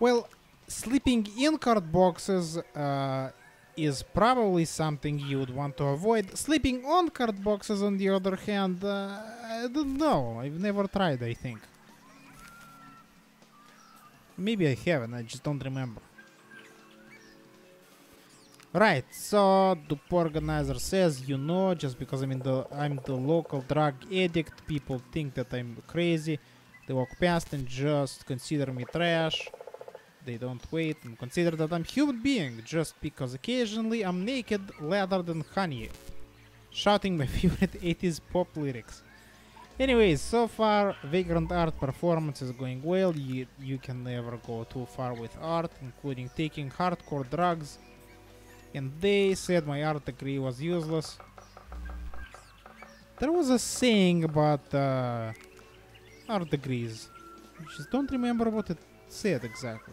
Well, sleeping in card boxes is probably something you would want to avoid. Sleeping on card boxes, on the other hand, I don't know. I've never tried, I think. Maybe I haven't, I just don't remember. Right, so the organizer says, you know, just because I'm the local drug addict, people think that I'm crazy. They walk past and just consider me trash. They don't wait and consider that I'm human being just because occasionally I'm naked, lathered in honey, shouting my favorite 80s pop lyrics. Anyways, so far vagrant art performance is going well. You can never go too far with art, including taking hardcore drugs. And they said my art degree was useless. There was a saying about art degrees. I just don't remember what it said exactly.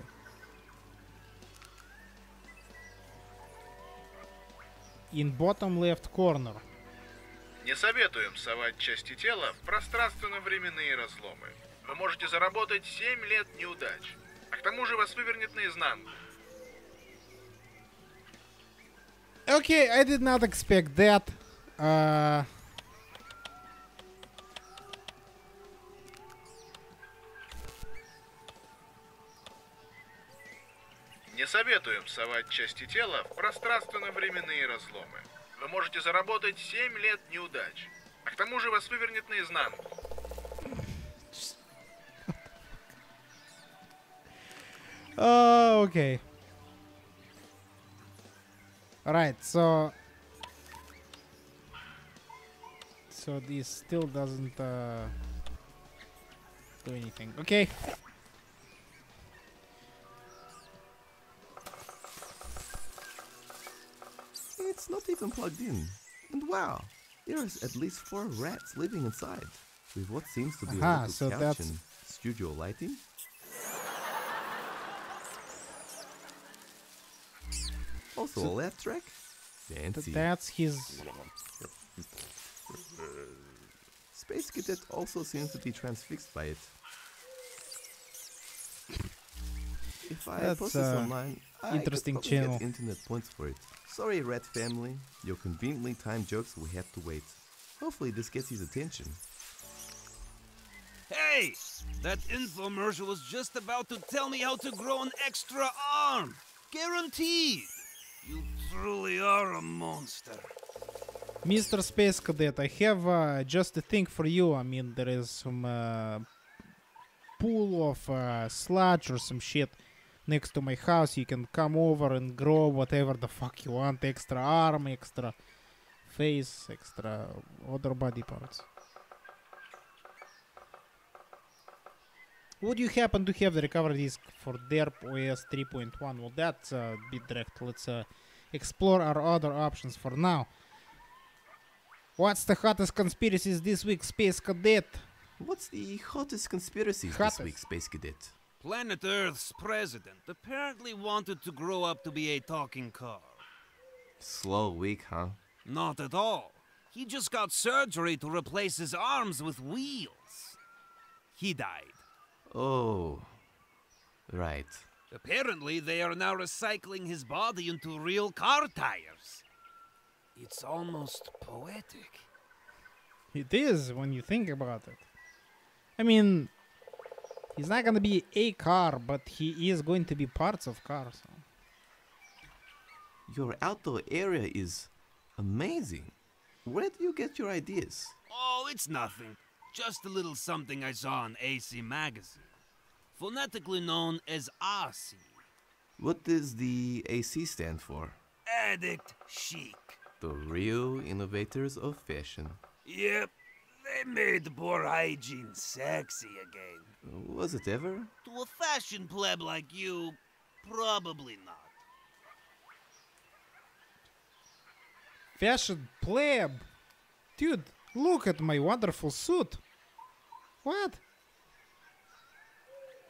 In bottom left corner.
Не советуем совать части тела в пространственно-временные разломы. Вы можете заработать 7 лет неудач. А к тому же вас вывернет наизнанку.
Okay, I did not expect that.
Не советуем совать части тела в пространственно-временные разломы. Вы можете заработать 7 лет неудач. А к тому же вас вывернет наизнанку.
Okay. Right, so this still doesn't do anything. Okay.
It's not even plugged in. And wow, there's at least 4 rats living inside. With what seems to be a little
so
couch
that's-
and studio lighting. Also a laugh track? Fancy.
That's his...
Space Cadet also seems to be transfixed by it. If I
That's,
post this online, I
interesting
could probably
channel.
get internet points for it. Sorry, Rat Family. Your conveniently timed jokes will have to wait. Hopefully this gets his attention.
Hey! That infomercial was just about to tell me how to grow an extra arm! Guaranteed! You truly are a monster.
Mr. Space Cadet, I have just a thing for you. I mean, there is some pool of sludge or some shit next to my house. You can come over and grow whatever the fuck you want. Extra arm, extra face, extra other body parts. Would you happen to have the recovery disk for Derp OS 3.1? Well, that's a bit direct. Let's explore our other options for now. What's the hottest conspiracies this week, Space Cadet?
What's the hottest conspiracies
Hottest.
this week, Space Cadet?
Planet Earth's president apparently wanted to grow up to be a talking car.
Slow week, huh?
Not at all. He just got surgery to replace his arms with wheels. He died.
Oh, right.
Apparently, they are now recycling his body into real car tires. It's almost poetic.
It is when you think about it. I mean, he's not gonna be a car, but he is going to be parts of cars.
Your outdoor area is amazing. Where do you get your ideas?
Oh, it's nothing. Just a little something I saw on AC Magazine. Phonetically known as AC.
What does the AC stand for?
Addict chic.
The real innovators of fashion.
Yep, they made poor hygiene sexy again.
Was it ever?
To a fashion pleb like you, probably not.
Fashion pleb! Dude, look at my wonderful suit. What?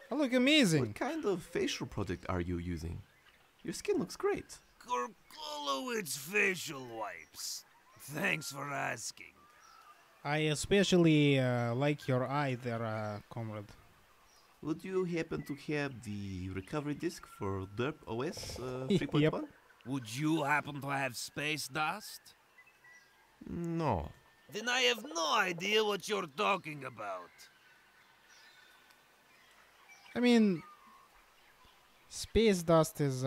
I look amazing.
What kind of facial product are you using? Your skin looks great.
Gorgolowitz facial wipes. Thanks for asking.
I especially like your eye there, comrade.
Would you happen to have the recovery disk for Derp OS 3.1?
Yep.
Would you happen to have space dust?
No.
Then I have no idea what you're talking about.
I mean, space dust is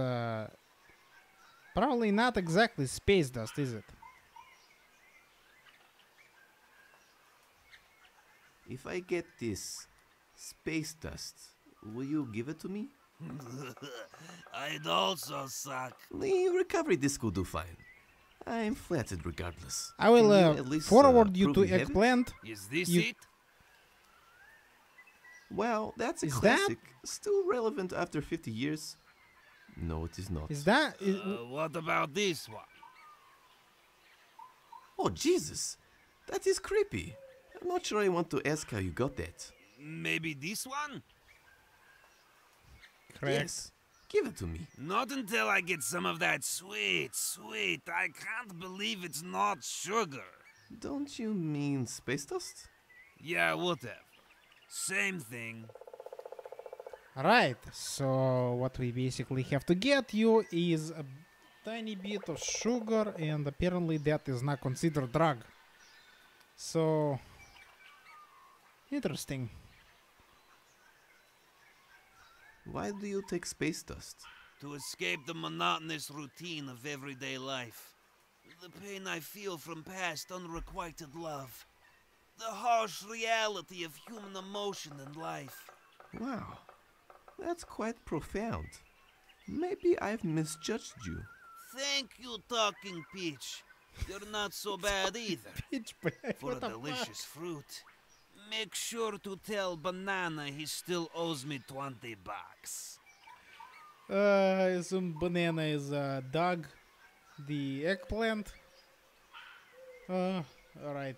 probably not exactly space dust, is it?
If I get this space dust, will you give it to me?
I'd also suck.
The recovery disk will do fine. I'm flattered regardless.
I will
Can you at least,
forward you
prove
to
you have it?
Eggplant.
Is this
You-
it?
Well, that's a
Is that-
classic. Still relevant after 50 years. No, it is not.
Is that...
What about this one?
Oh, Jesus. That is creepy. I'm not sure I want to ask how you got that.
Maybe this one?
correct?
Yes. Give it to me.
Not until I get some of that sweet. I can't believe it's not sugar.
Don't you mean space dust?
Yeah, whatever. Same thing.
Right, so what we basically have to get you is a tiny bit of sugar, and apparently that is not considered drug. So, interesting.
Why do you take space dust?
To escape the monotonous routine of everyday life. The pain I feel from past unrequited love. The harsh reality of human emotion and life.
Wow. That's quite profound. Maybe I've misjudged you.
Thank you, Talking Peach. You're not so bad either.
Peach,
For a delicious fruit. Make sure to tell Banana he still owes me $20.
Some banana is dog. The eggplant. Alright.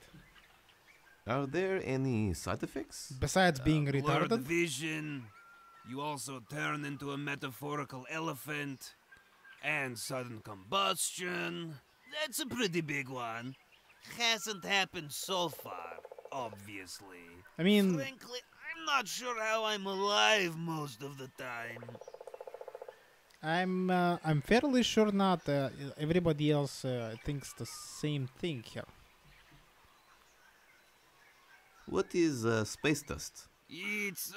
Are there any side effects?
Besides being
Blurred
retarded?
vision. You also turn into a metaphorical elephant. And sudden combustion. That's a pretty big one. Hasn't happened so far, obviously.
I mean,
Frankly, I'm not sure how I'm alive most of the time.
I'm fairly sure not. Everybody else thinks the same thing here.
What is space dust?
It's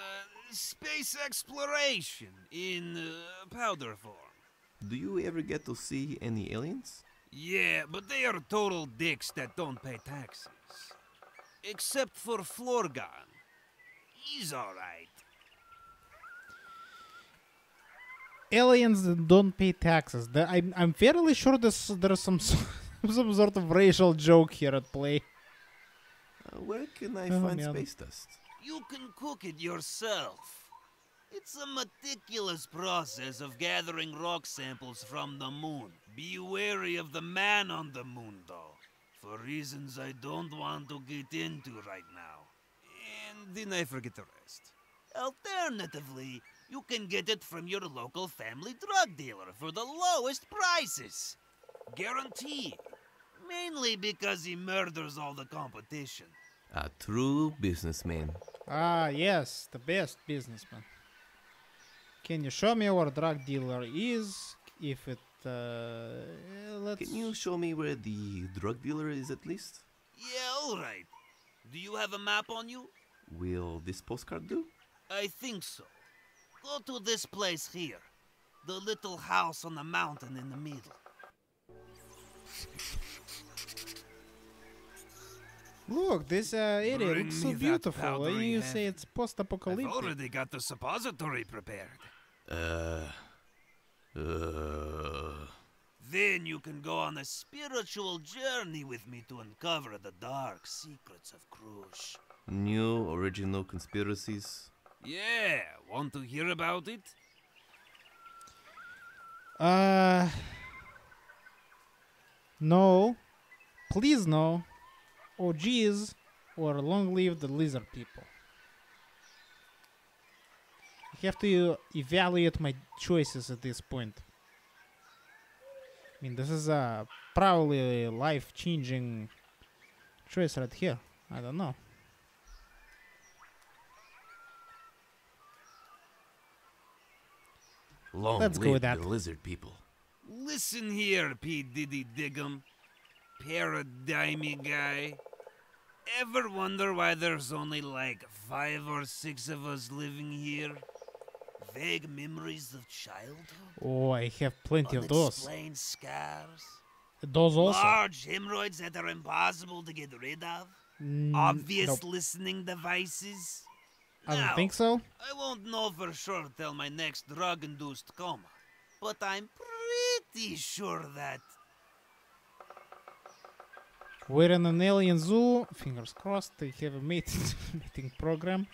space exploration in powder form.
Do you ever get to see any aliens?
Yeah, but they are total dicks that don't pay taxes. Except for Florgan. He's alright.
Aliens that don't pay taxes. I'm fairly sure there's some some sort of racial joke here at play.
Where can I
Oh,
find
man.
space dust?
You can cook it yourself. It's a meticulous process of gathering rock samples from the moon. Be wary of the man on the moon, though, for reasons I don't want to get into right now. And then I forget the rest. Alternatively, you can get it from your local family drug dealer for the lowest prices. Guaranteed. Mainly because he murders all the competition.
A true businessman.
Ah, yes, the best businessman. Can you show me where a drug dealer is? If it, let's...
Can you show me where the drug dealer is at least?
Yeah, alright. Do you have a map on you?
Will this postcard do?
I think so. Go to this place here. The little house on the mountain in the middle.
Look, this area
Bring
looks so
me that
beautiful.
powdery
You
heaven.
say it's
I've
post-apocalyptic.
already got the suppository prepared. Then you can go on a spiritual journey with me to uncover the dark secrets of Krusz.
New original conspiracies?
Yeah, want to hear about it?
No. Please no. Oh geez. Or long live the lizard people. I have to evaluate my choices at this point. I mean, this is probably a life-changing choice right here. I don't know.
Long
Let's go
live
with that.
the lizard people.
Listen here, P. Diddy Diggum. Paradimey guy. Ever wonder why there's only like 5 or 6 of us living here? Vague memories of childhood?
Oh, I have plenty of those.
Unexplained scars?
Those also.
Large hemorrhoids that are impossible to get rid of?
Mm,
Obvious
nope.
listening devices?
I don't
Now,
think so.
I won't know for sure till my next drug-induced coma. But I'm pretty sure that...
We're in an alien zoo. Fingers crossed. They have a mating program.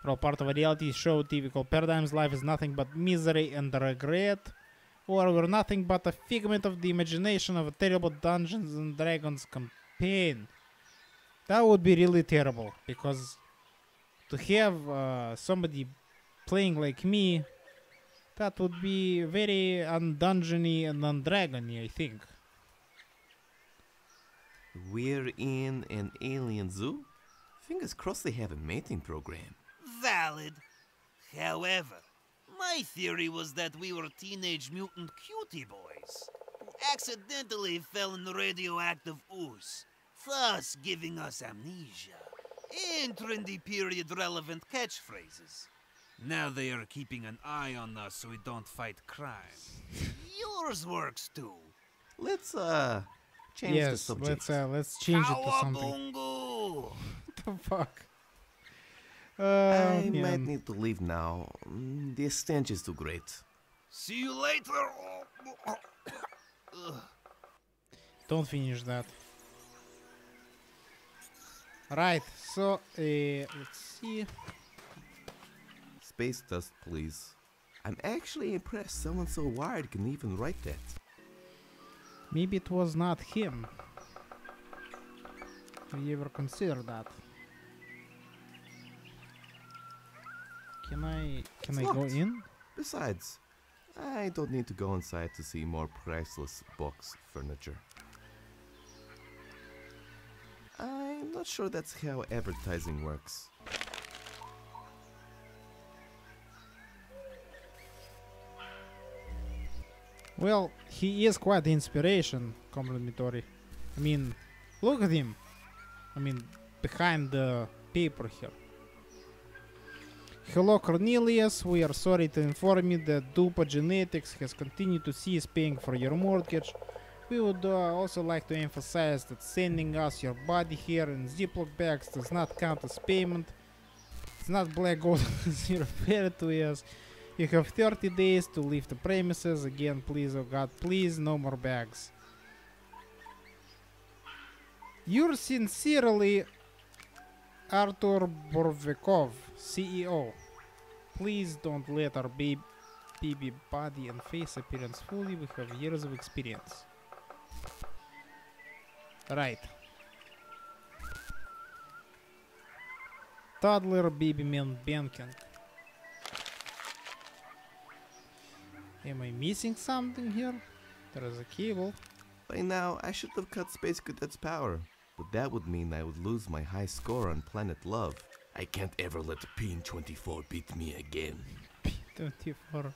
We're all part of a reality show TV called Paradigms. Life is nothing but misery and regret. Or we're nothing but a figment of the imagination of a terrible Dungeons and Dragons campaign. That would be really terrible. Because to have somebody playing like me, that would be very un-dungeony and un-dragony, I think.
We're in an alien zoo? Fingers crossed they have a mating program.
Valid. However, my theory was that we were teenage mutant cutie boys who accidentally fell in the radioactive ooze, thus giving us amnesia and trendy period-relevant catchphrases. Now they are keeping an eye on us so we don't fight crime. Yours works too.
Let's change the
Yes,
subject.
let's change it to something.
Cowabungo!
What the fuck?
I might
man.
need to leave now. The stench is too great.
See you later. Ugh.
Don't finish that. Right, so let's see.
Space dust, please. I'm actually impressed someone so wired can even write that.
Maybe it was not him. Have you ever considered that? Can I go
locked.
in?
Besides, I don't need to go inside to see more priceless box furniture. I'm not sure that's how advertising works.
Well, he is quite the inspiration, Comrade Mitori. I mean, look at him. I mean, behind the paper here. Hello Cornelius, we are sorry to inform you that Dupa Genetics has continued to cease paying for your mortgage. We would also like to emphasize that sending us your body here in Ziploc bags does not count as payment. It's not black gold as you refer to us. You have 30 days to leave the premises. Again, please, oh god, please, no more bags. Yours sincerely, Artur Borvikov, CEO. Please don't let our baby body and face appearance fool you. We have years of experience. Right. Toddler baby man banking. Am I missing something here? There is a cable.
By now, I should have cut Space Cadet's power, but that would mean I would lose my high score on Planet Love. I can't ever let Pin-24 beat me again.
Pin-24.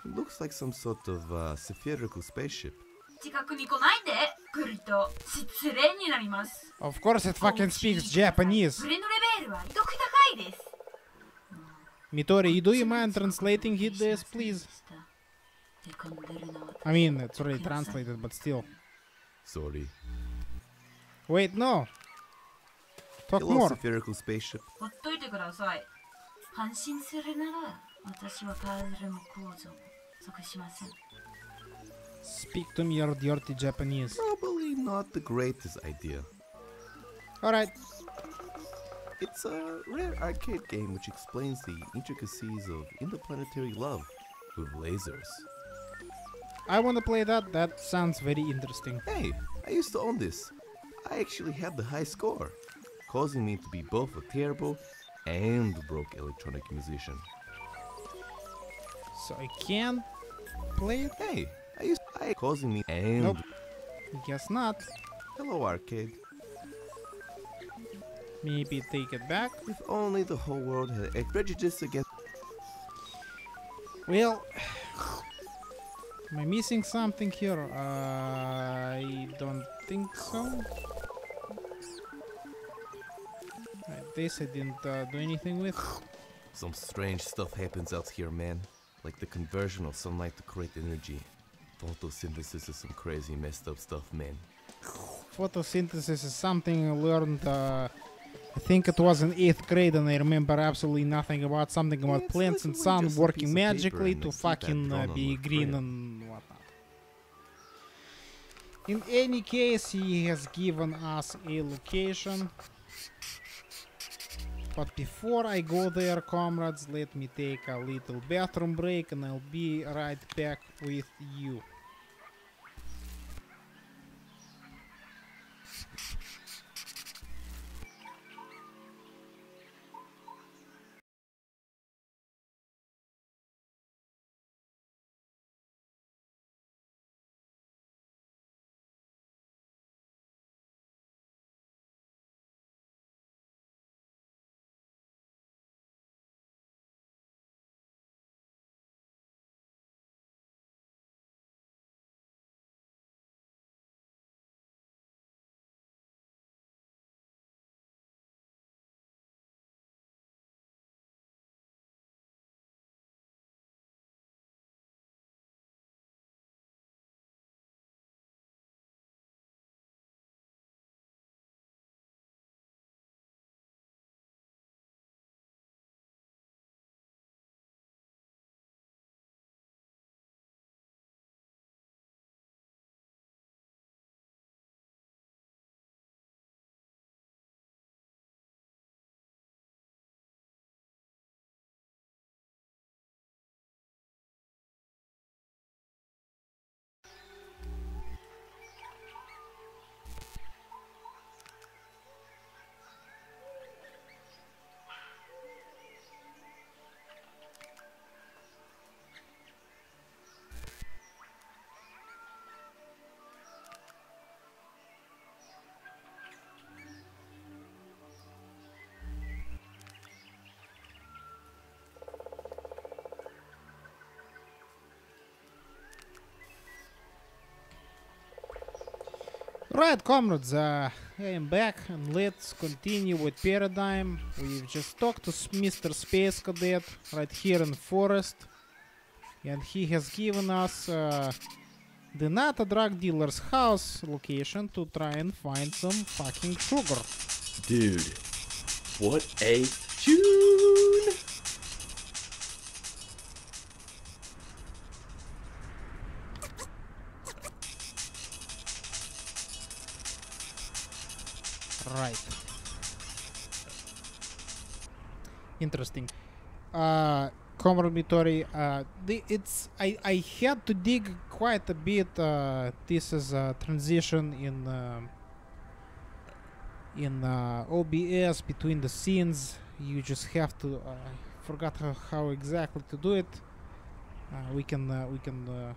It looks like some sort of spherical spaceship.
Of course it fucking speaks Japanese. Mitori, do you mind translating it this, please? I mean, it's already translated, but still.
Sorry.
Wait, no. Talk
Hello,
more.
spherical spaceship.
Speak to me, your dirty Japanese.
Probably not the greatest idea.
Alright.
It's a rare arcade game which explains the intricacies of interplanetary love with lasers.
I want to play that. That sounds very interesting.
Hey, I used to own this. I actually had the high score, causing me to be both a terrible and broke electronic musician.
So I can't play it?
Hey, causing me and...
Nope. Guess not.
Hello, arcade.
Maybe take it back.
If only the whole world had a prejudice against...
Well... Am I missing something here? I don't think so. This I didn't do anything with.
Some strange stuff happens out here, man. Like the conversion of sunlight to create energy. Photosynthesis is some crazy messed up stuff, man.
Photosynthesis is something I learned, I think it was in 8th grade, and I remember absolutely nothing about something about plants and sun working magically to fucking be green and whatnot. In any case, he has given us a location. But before I go there, comrades, let me take a little bathroom break and I'll be right back with you. Right, comrades, I am back and let's continue with Paradigm. We've just talked to Mr. Space Cadet right here in the forest. And he has given us the not a drug dealer's house location to try and find some fucking sugar.
Dude, what a tune!
Right. Interesting. Comrade Mitori, I had to dig quite a bit. This is a transition in OBS between the scenes. You just have to. I forgot how exactly to do it. We can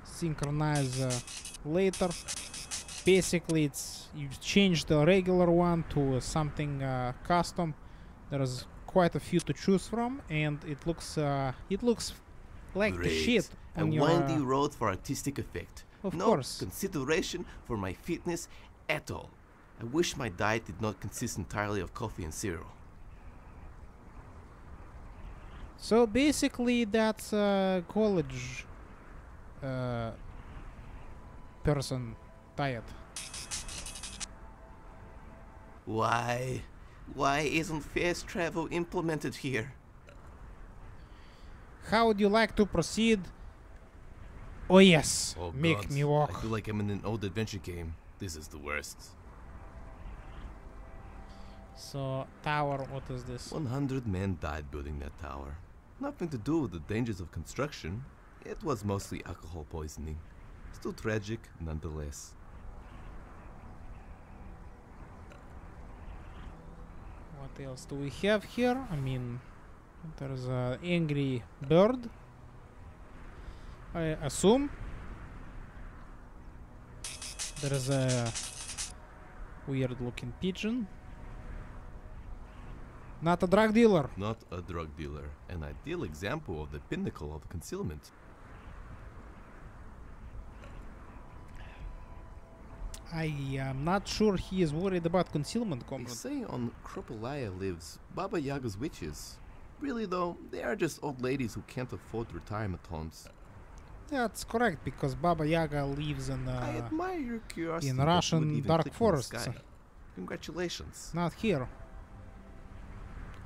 synchronize later. Basically, it's you change the regular one to something custom. There is quite a few to choose from, and it looks like the shit
A
on your
windy road for artistic effect.
Of
No
course.
consideration for my fitness at all. I wish my diet did not consist entirely of coffee and cereal.
So basically, that's a college person diet.
Why isn't fast travel implemented here?
How would you like to proceed? Oh yes,
Oh
make
God,
me walk.
I feel like I'm in an old adventure game. This is the worst.
So tower, what is this?
100 men died building that tower. Nothing to do with the dangers of construction. It was mostly alcohol poisoning. Still tragic, nonetheless.
What else do we have here? I mean, there's a angry bird, I assume. There is a weird looking pigeon. Not a drug dealer.
Not a drug dealer. An ideal example of the pinnacle of concealment.
I am not sure he is worried about concealment,
They
comrade.
say on Kropalaya lives Baba Yaga's witches. Really though, they are just old ladies who can't afford retirement homes.
That's correct, because Baba Yaga lives in
I admire your curiosity
in
that you would
Russian
even
dark
click on the
forests.
sky. Congratulations.
Not here.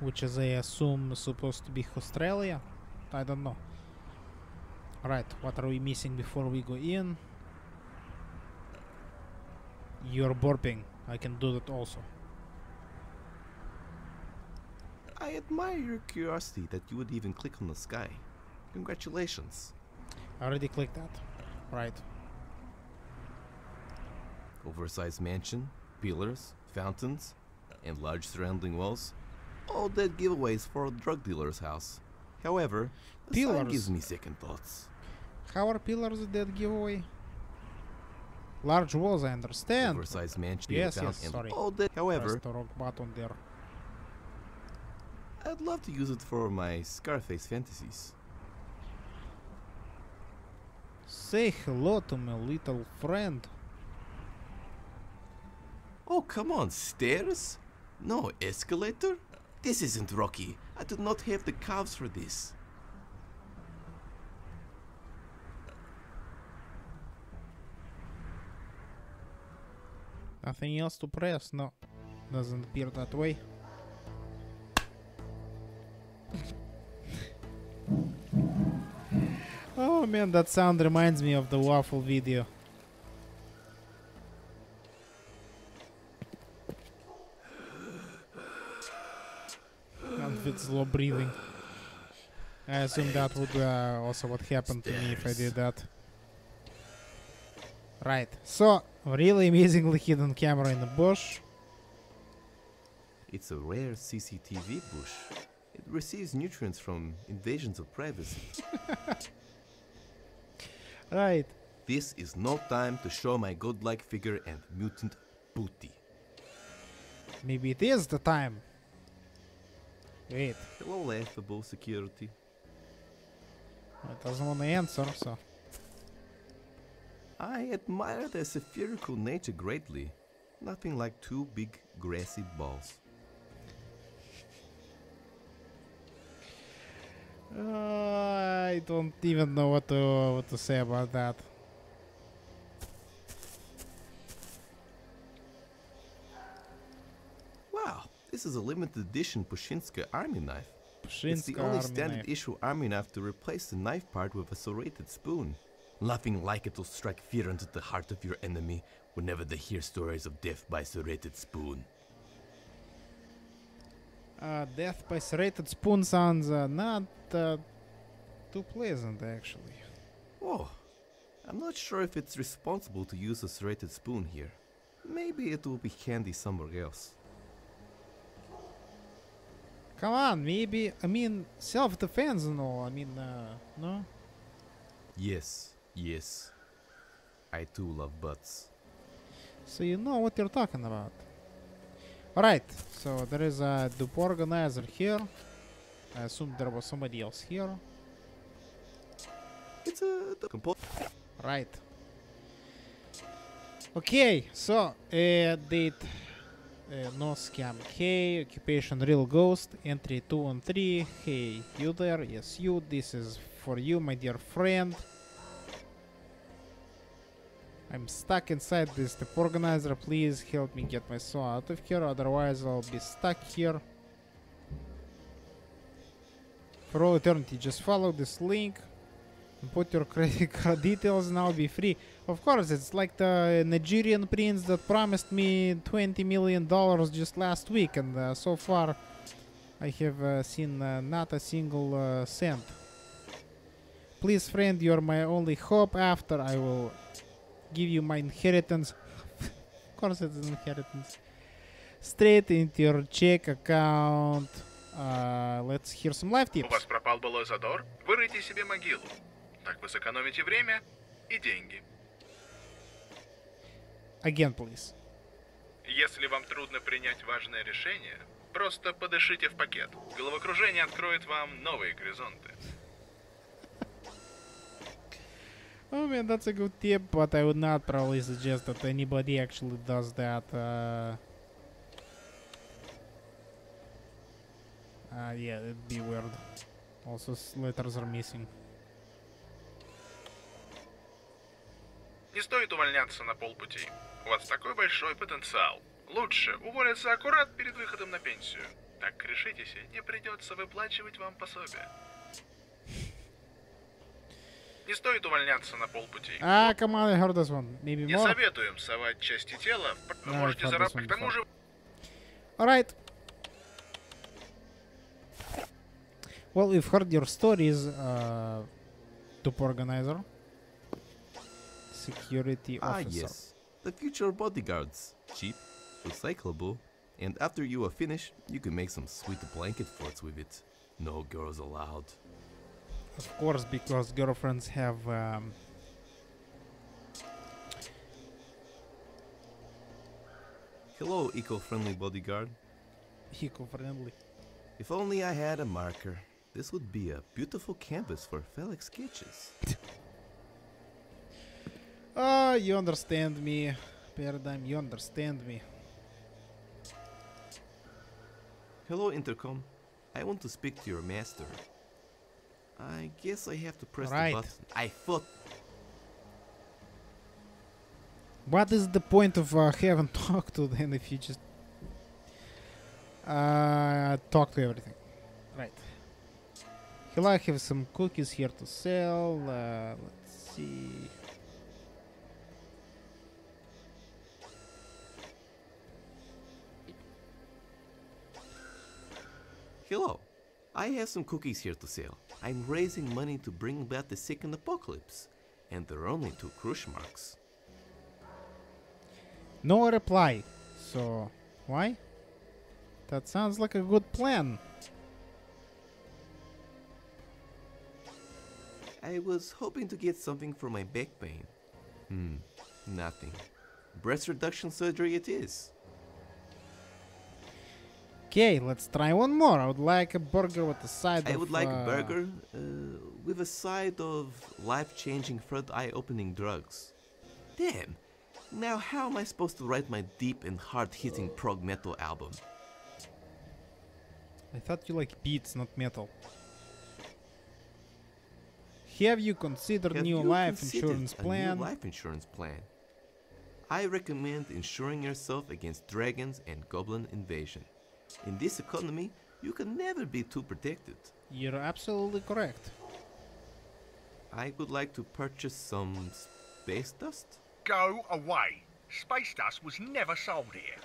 Which is, I assume, supposed to be Australia? I don't know. Right, what are we missing before we go in? You're burping. I can do that also.
I admire your curiosity that you would even click on the sky. Congratulations.
I already clicked that. Right.
Oversized mansion, pillars, fountains, and large surrounding walls. All dead giveaways for a drug dealer's house. However, the sign
Pillars.
gives me second thoughts.
How are pillars a dead giveaway? Large walls, I understand.
Oversized mansion,
Yes,
fountain,
yes,
and
sorry.
all dead. However,
Press the wrong button there.
I'd love to use it for my Scarface fantasies.
Say hello to my little friend.
Oh, come on, stairs? No escalator? This isn't Rocky. I do not have the calves for this.
Nothing else to press? No. Doesn't appear that way. Oh man, that sound reminds me of the waffle video. And with slow breathing. I assume that would also what happened to me if I did that. Right, so really amazingly hidden camera in the bush.
It's a rare CCTV bush. It receives nutrients from invasions of privacy.
Right.
This is no time to show my godlike figure and mutant booty.
Maybe it is the time. Wait,
Hello, laughable security.
it doesn't want to answer, so.
I admire their spherical nature greatly. Nothing like two big grassy balls.
I don't even know what to say about that.
Wow, this is a limited edition Pushinska army knife. It's the
Pushinska
only
army
standard
knife.
issue army knife to replace the knife part with a serrated spoon. Nothing like it will strike fear into the heart of your enemy whenever they hear stories of death by serrated spoon.
Death by serrated spoon sounds not too pleasant, actually.
Oh, I'm not sure if it's responsible to use a serrated spoon here. Maybe it will be handy somewhere else.
Come on, maybe, I mean, self-defense and all, I mean, no?
Yes, yes. I too love butts.
So you know what you're talking about. Alright, so there is a Dupa organizer here. I assume there was somebody else here.
It's a
Right. Okay, so date no scam. Hey, occupation real ghost. Entry 213. Hey, you there? Yes, you. This is for you, my dear friend. I'm stuck inside this Dupa organizer. Please help me get my soul out of here, otherwise I'll be stuck here for all eternity. Just follow this link and put your credit card details and I'll be free. Of course, it's like the Nigerian prince that promised me $20 million just last week, and so far I have seen not a single cent. Please, friend, you're my only hope. After I will give you my inheritance. Of course it's an inheritance. Straight into your check account. Let's hear some live tips.
У вас пропал былой задор? Выройте себе могилу. Так вы сэкономите время и деньги.
Again, please.
Если вам трудно принять важное решение, просто подышите в пакет. Головокружение откроет вам новые горизонты.
Oh man, that's a good tip, but I would not probably suggest that anybody actually does that. Yeah, it'd be weird. Also, letters are missing.
Не стоит увольняться на полпути. У вас такой большой потенциал. Лучше уволиться аккурат перед выходом на пенсию. Так решитесь, и не придется выплачивать вам пособие. Не стоит увольняться на полпути.
Come on, I heard this one. Maybe
Не
more?
советуем совать части тела. Вы
No,
можете
I've heard this
заработать.
one
К тому же...
Alright. Well, we've heard your stories, Dupa organizer. Security
Ah,
officer.
yes. The future bodyguards. Cheap, recyclable, and after you are finished, you can make some sweet blanket forts with it. No girls allowed.
Of course, because girlfriends have
Hello, eco-friendly bodyguard.
eco-friendly.
If only I had a marker. This would be a beautiful canvas for phallic sketches.
Oh, you understand me, Paradigm, you understand me.
Hello, Intercom. I want to speak to your master. I guess I have to press
Right.
the button. I thought...
What is the point of having talked to them if you just talk to everything? Right. Hello, I have some cookies here to sell. Let's see.
Hello. I have some cookies here to sell. I'm raising money to bring back the second apocalypse. And there are only 2 Krusz marks.
No reply. So, why? That sounds like a good plan.
I was hoping to get something for my back pain. Nothing. Breast reduction surgery it is.
Okay, let's try one more. I would like a burger with a side of...
I would like a burger with a side of life-changing, third eye-opening drugs. Damn. Now how am I supposed to write my deep and hard-hitting prog metal album?
I thought you like beats, not metal. Have you considered
Have
new
you
life
considered
insurance
a
plan?
new life insurance plan? I recommend insuring yourself against dragons and goblin invasion. In this economy, you can never be too protected.
You're absolutely correct.
I would like to purchase some space dust.
Go away. Space dust was never sold here.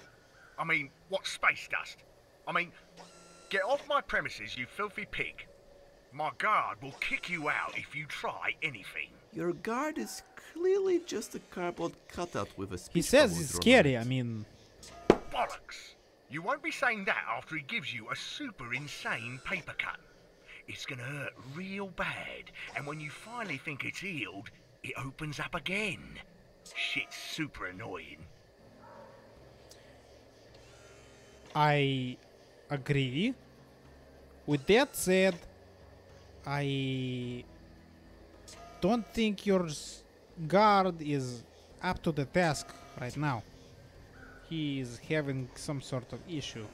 I mean, what's space dust? I mean, get off my premises, you filthy pig. My guard will kick you out if you try anything.
Your guard is clearly just a cardboard cutout with a speech
He says
bubble
it's
drawn
scary,
on
I
it.
mean...
Bollocks. You won't be saying that after he gives you a super insane paper cut. It's gonna hurt real bad, and when you finally think it's healed, it opens up again. Shit's super annoying.
I agree. With that said, I don't think your guard is up to the task right now. He is having some sort of issue.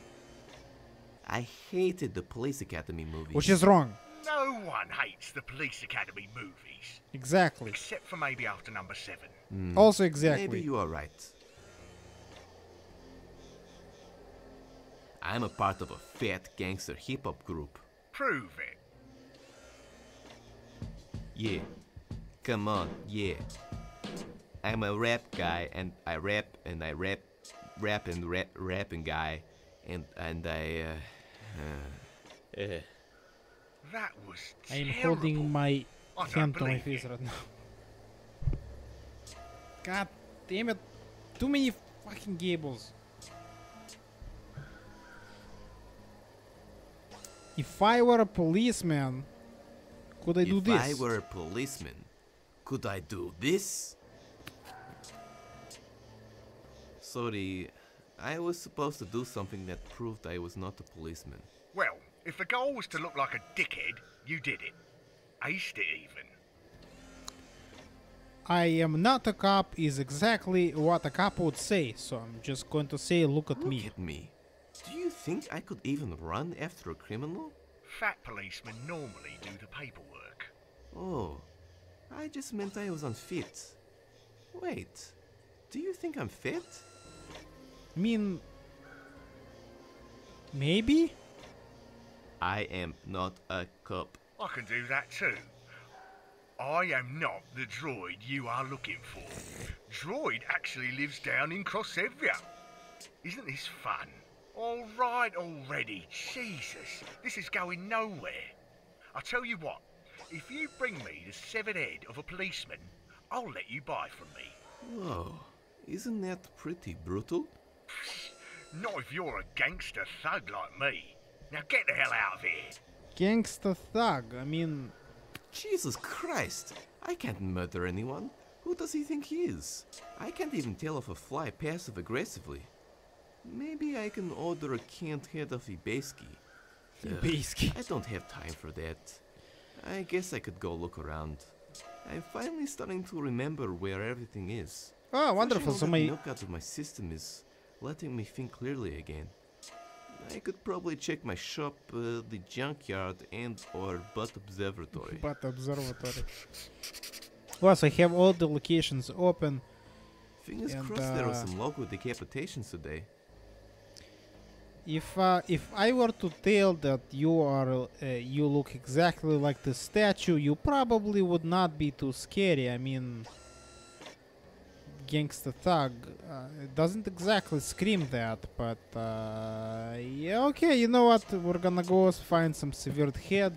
I hated the Police Academy movies.
Which is wrong.
No one hates the Police Academy movies.
Exactly.
Except for maybe after number 7.
Also exactly.
Maybe you are right. I'm a part of a fat gangster hip-hop group.
Prove it.
Yeah. Come on, yeah. I'm a rap guy, and I rap and rapping guy, and I
That was
I am
terrible.
holding my
I don't
hand to my
believe
face
you.
right now. God damn it. Too many fucking gables. If I were a policeman, could I do this?
If I were a policeman, could I do this? Sorry, I was supposed to do something that proved I was not a policeman.
Well, if the goal was to look like a dickhead, you did it. Aced it even.
I am not a cop is exactly what a cop would say, so I'm just going to say look at me.
Look at me. Do you think I could even run after a criminal?
Fat policemen normally do the paperwork.
Oh, I just meant I was unfit. Wait, do you think I'm fit?
I mean, maybe?
I am not a cop.
I can do that too. I am not the droid you are looking for. Droid actually lives down in Crossevia. Isn't this fun? All right already, Jesus. This is going nowhere. I'll tell you what, if you bring me the severed head of a policeman, I'll let you buy from me.
Whoa, isn't that pretty brutal?
Not if you're a gangster thug like me. Now get the hell out of here.
Gangsta thug, I mean...
Jesus Christ, I can't murder anyone. Who does he think he is? I can't even tell if a fly passive-aggressively. Maybe I can order a canned head of Ibeski.
Ibeski.
I don't have time for that. I guess I could go look around. I'm finally starting to remember where everything is.
Oh, wonderful, so
Flushing all
my...
that milk out of my system is letting me think clearly again. I could probably check my shop, the junkyard, and or butt observatory.
But observatory. Plus, I have all the locations open.
Fingers
And,
crossed there was some local decapitations today.
If I were to tell that you are you look exactly like the statue, you probably would not be too scary. I mean, gangsta thug it doesn't exactly scream that, but yeah, okay. You know what? We're gonna go find some severed head.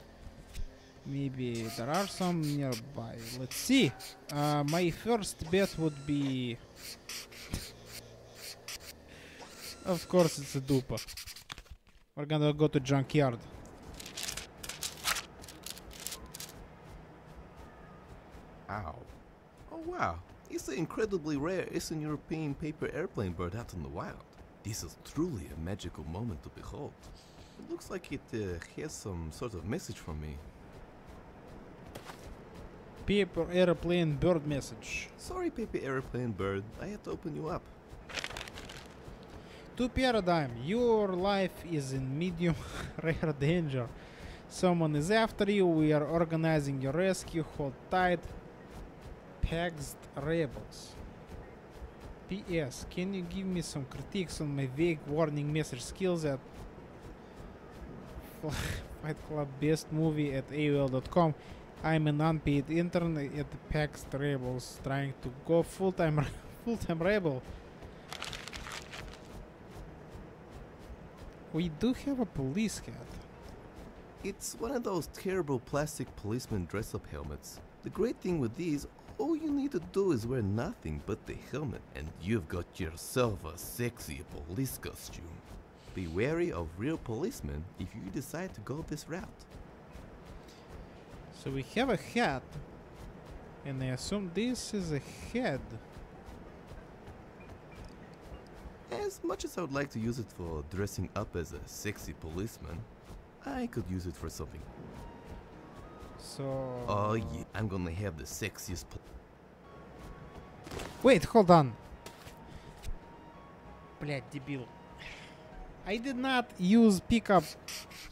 Maybe there are some nearby. Let's see. My first bet would be. Of course, it's a Dupa. We're gonna go to junkyard.
Ow. Oh wow, it's an incredibly rare Eastern European paper airplane bird out in the wild. This is truly a magical moment to behold. It looks like it has some sort of message for me.
Paper airplane bird message.
Sorry, paper airplane bird, I had to open you up.
To Paradigm, your life is in medium rare danger. Someone is after you. We are organizing your rescue. Hold tight. Paxed rebels. P.S. Can you give me some critiques on my vague warning message skills at Fight Club Best Movie at AOL.com? I'm an unpaid intern at the Paxed Rebels trying to go full-time rebel. We do have a police hat.
It's one of those terrible plastic policeman dress-up helmets. The great thing with these, all you need to do is wear nothing but the helmet and you've got yourself a sexy police costume. Be wary of real policemen if you decide to go this route.
So we have a hat, and I assume this is a head.
As much as I would like to use it for dressing up as a sexy policeman, I could use it for something.
So...
Oh yeah, I'm gonna have the sexiest
Wait, hold on. Блядь, дебил. I did not use pickup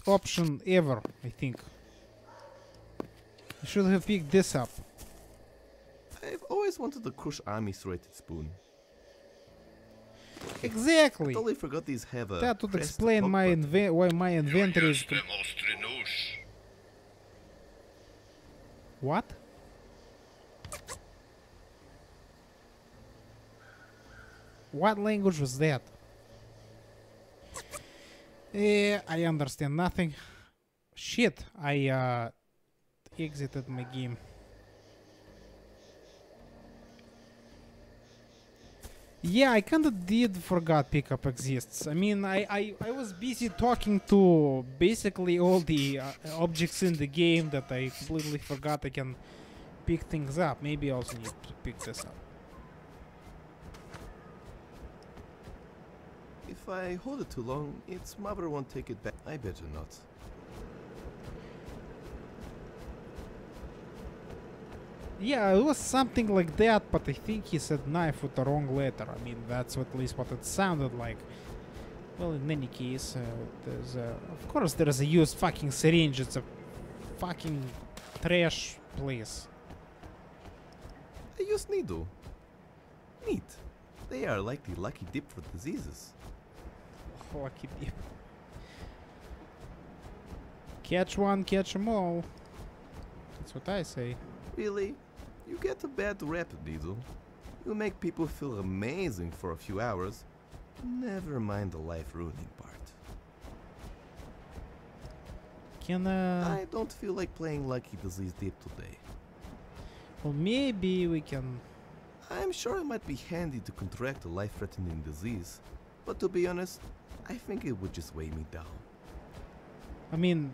option ever, I think. I should have picked this up.
I've always wanted the Krusz army serrated spoon.
Exactly!
I totally forgot these have a...
That would explain my why my inventory is... What? What language was that? I understand nothing. Shit, I exited my game. Yeah, I kinda did forgot pickup exists. I mean, I was busy talking to basically all the objects in the game that I completely forgot I can pick things up. Maybe I also need to pick this up.
If I hold it too long, its mother won't take it back. I better not.
Yeah, it was something like that, but I think he said knife with the wrong letter. I mean, that's at least what it sounded like. Well, in any case, there's of course there's a used fucking syringe. It's a fucking trash place.
I use needle. Neat. They are like the lucky dip for diseases.
Lucky dip. Catch one, catch 'em all. That's what I say.
Really? You get a bad rep, Needle. You make people feel amazing for a few hours. Never mind the life-ruining part.
Can
I don't feel like playing Lucky Disease Dip today.
Well, maybe we can...
I'm sure it might be handy to contract a life-threatening disease, but to be honest, I think it would just weigh me down.
I mean,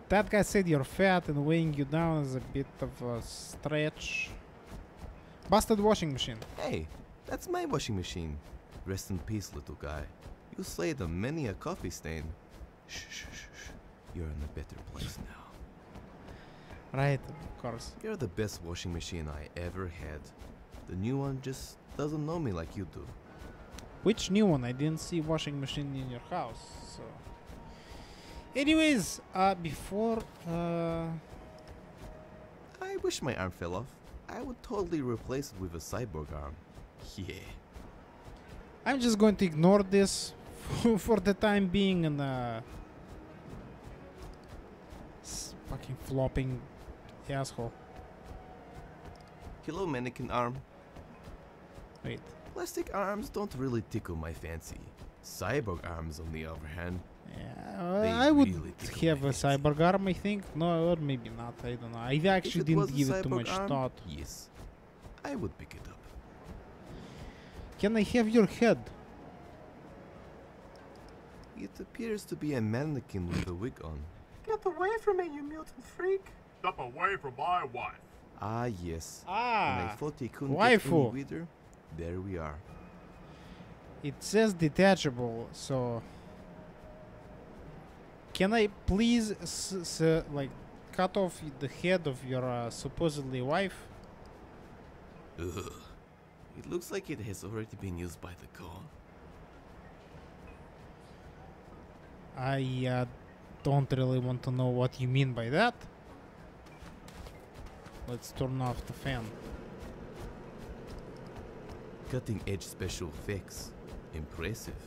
that guy said you're fat and weighing you down is a bit of a stretch. Busted washing machine.
Hey, that's my washing machine. Rest in peace, little guy. You slayed on many a coffee stain. Shh, shh, shh, shh. You're in a better place now.
Right, of course.
You're the best washing machine I ever had. The new one just doesn't know me like you do.
Which new one? I didn't see washing machine in your house, so... Anyways, before...
I wish my arm fell off. I would totally replace it with a cyborg arm. Yeah.
I'm just going to ignore this for the time being and fucking flopping asshole.
Hello, mannequin arm.
Wait.
Plastic arms don't really tickle my fancy. Cyborg arms, on the other hand.
Yeah, I would
really
have a cyborg arm, I think. No, or maybe not. I don't know. I actually didn't give it too much thought.
Yes, I would pick it up.
Can I have your head?
It appears to be a mannequin with a wig on.
Get away from me, you mutant freak!
Step away from my wife.
Ah, yes.
Ah,
When I thought he couldn't
waifu.
get any weirder, there we are.
It says detachable, so... Can I please, like, cut off the head of your supposedly wife?
Ugh. It looks like it has already been used by the con.
I don't really want to know what you mean by that. Let's turn off the fan.
Cutting edge special effects. Impressive.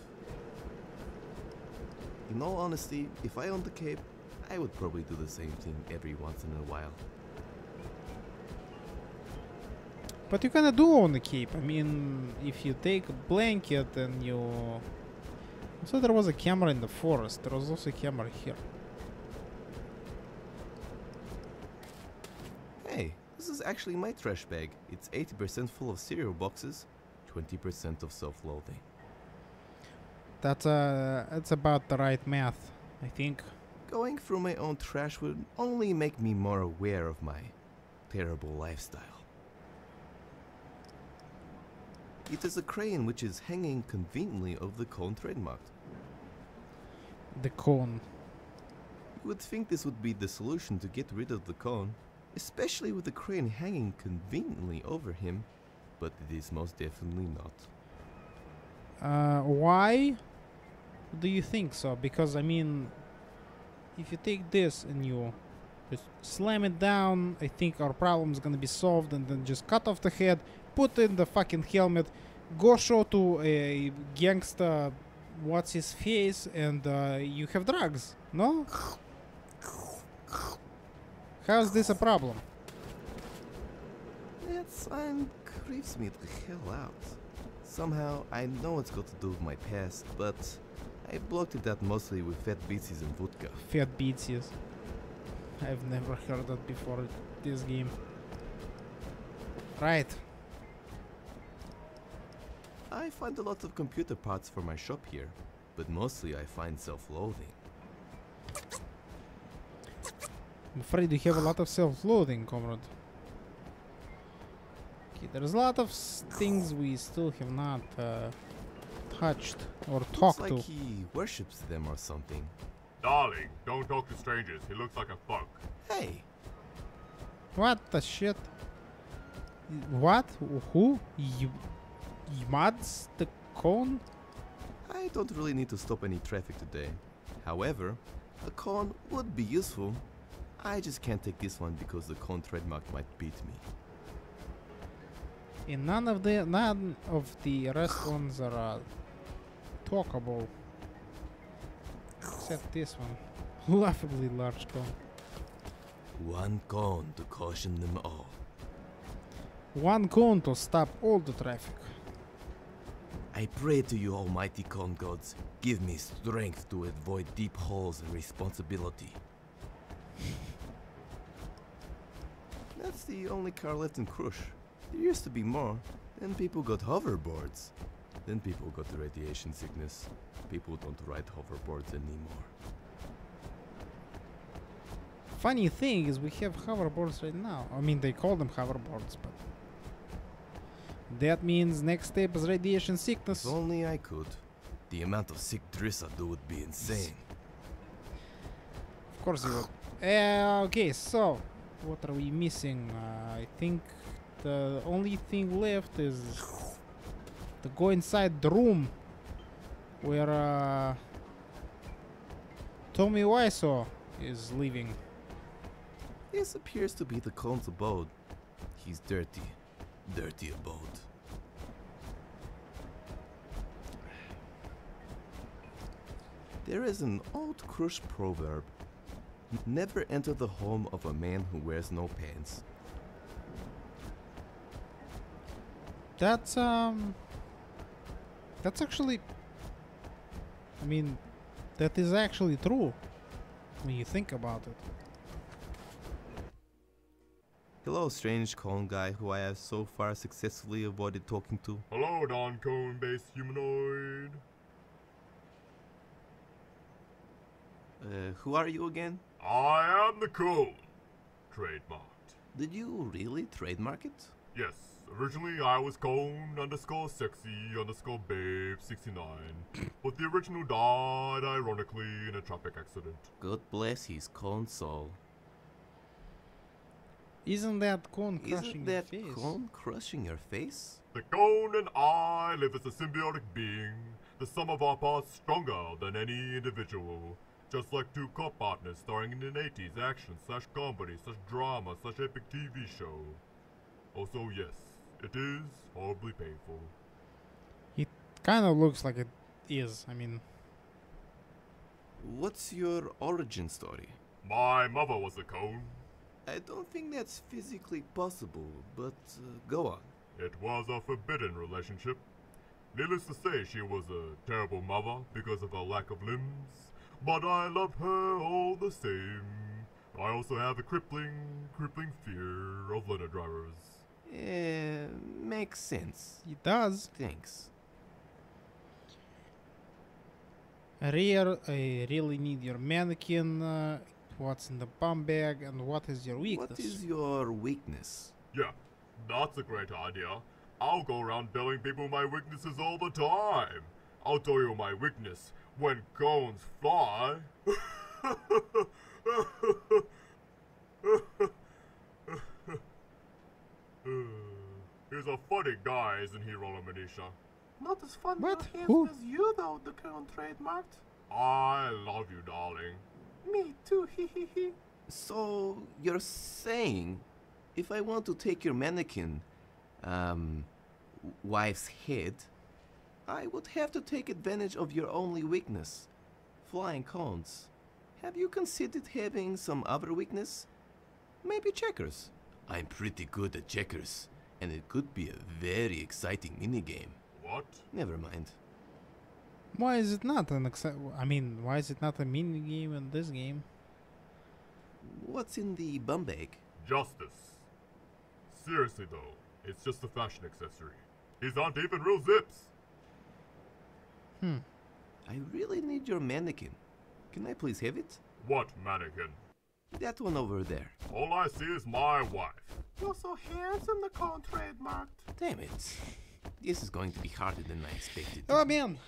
In all honesty, if I owned the cape, I would probably do the same thing every once in a while.
But you kinda do own a cape. I mean, if you take a blanket and you... So there was a camera in the forest. There was also a camera here.
Hey, this is actually my trash bag. It's 80% full of cereal boxes, 20% of self-loathing.
That's about the right math, I think.
Going through my own trash would only make me more aware of my terrible lifestyle. It is a crane which is hanging conveniently over the cone trademarked.
The cone.
You would think this would be the solution to get rid of the cone, especially with the crane hanging conveniently over him, but it is most definitely not.
Why do you think so? Because, I mean, if you take this and you just slam it down, I think our problem is gonna be solved, and then just cut off the head, put in the fucking helmet, go show to a gangsta what's his face, and you have drugs, no? How's this a problem?
That sign creeps me the hell out. Somehow, I know it's got to do with my past, but I blocked it out mostly with fat beatsies and vodka.
Fat beatsies. I've never heard that before this game. Right.
I find a lot of computer parts for my shop here, but mostly I find self-loathing.
I'm afraid you have a lot of self-loathing, comrade. Okay, there's a lot of things we still have not touched or talked
Looks like
to.
he worships them or something.
Darling, don't talk to strangers. He looks like a thug.
Hey!
What the shit? What? Who? You mods the cone?
I don't really need to stop any traffic today. However, a cone would be useful. I just can't take this one because the cone trademark might beat me.
And none of the rest ones are talkable. Except this one. Laughably large cone.
One cone to caution them all.
One cone to stop all the traffic.
I pray to you, almighty cone gods, give me strength to avoid deep holes and responsibility. That's the only car left in Krusz. There used to be more. Then people got hoverboards. Then people got radiation sickness. People don't ride hoverboards anymore.
Funny thing is we have hoverboards right now. I mean, they call them hoverboards, but that means next step is radiation sickness.
If only I could. The amount of sick driss I do would be insane.
Of course you would. Okay, so what are we missing? I think the only thing left is to go inside the room where Tommy Wiseau is living.
This appears to be the cone's abode. He's dirty. Dirty abode. There is an old Krusz proverb. Never enter the home of a man who wears no pants.
That's actually, I mean, that is actually true when you think about it.
Hello, strange cone guy who I have so far successfully avoided talking to.
Hello, non-cone-based humanoid.
Who are you again?
I am the cone. Trademarked.
Did you really trademark it?
Yes. Originally, I was cone_sexy_babe69. But the original died, ironically, in a traffic accident.
God bless his cone soul.
Isn't that cone crushing your face?
Isn't that cone crushing your face?
The cone and I live as a symbiotic being, the sum of our parts stronger than any individual.
Just like two co-partners starring in an 80s action/comedy/drama/epic TV show. Also, yes, it is horribly painful.
It kind of looks like it is. I mean,
What's your origin story?
My mother was a cone.
I don't think that's physically possible, but go on.
It was a forbidden relationship. Needless to say, she was a terrible mother because of her lack of limbs, but I love her all the same. I also have a crippling fear of letter drivers.
Makes sense.
it does.
Thanks.
I really need your mannequin. What's in the bum bag and what is your weakness?
What is your weakness?
Yeah, that's a great idea. I'll go around telling people my weaknesses all the time. I'll tell you my weakness when cones fly. He's a funny guy, isn't he, Roller Manisha?
Not as fun
What?
and
Who?
handsome as you, though, the current trademarked.
I love you, darling.
Me too, hee hee hee.
So, you're saying, if I want to take your mannequin, wife's head, I would have to take advantage of your only weakness, flying cones. Have you considered having some other weakness? Maybe checkers. I'm pretty good at checkers, and it could be a very exciting minigame.
What?
Never mind.
Why is it not an why is it not a mini game in this game?
What's in the bum bag?
Justice. Seriously though, it's just a fashion accessory. These aren't even real zips.
I really need your mannequin. Can I please have it?
What mannequin?
That one over there.
All I see is my wife.
You're so handsome, the cone trademarked.
Damn it. This is going to be harder than I expected.
Oh man!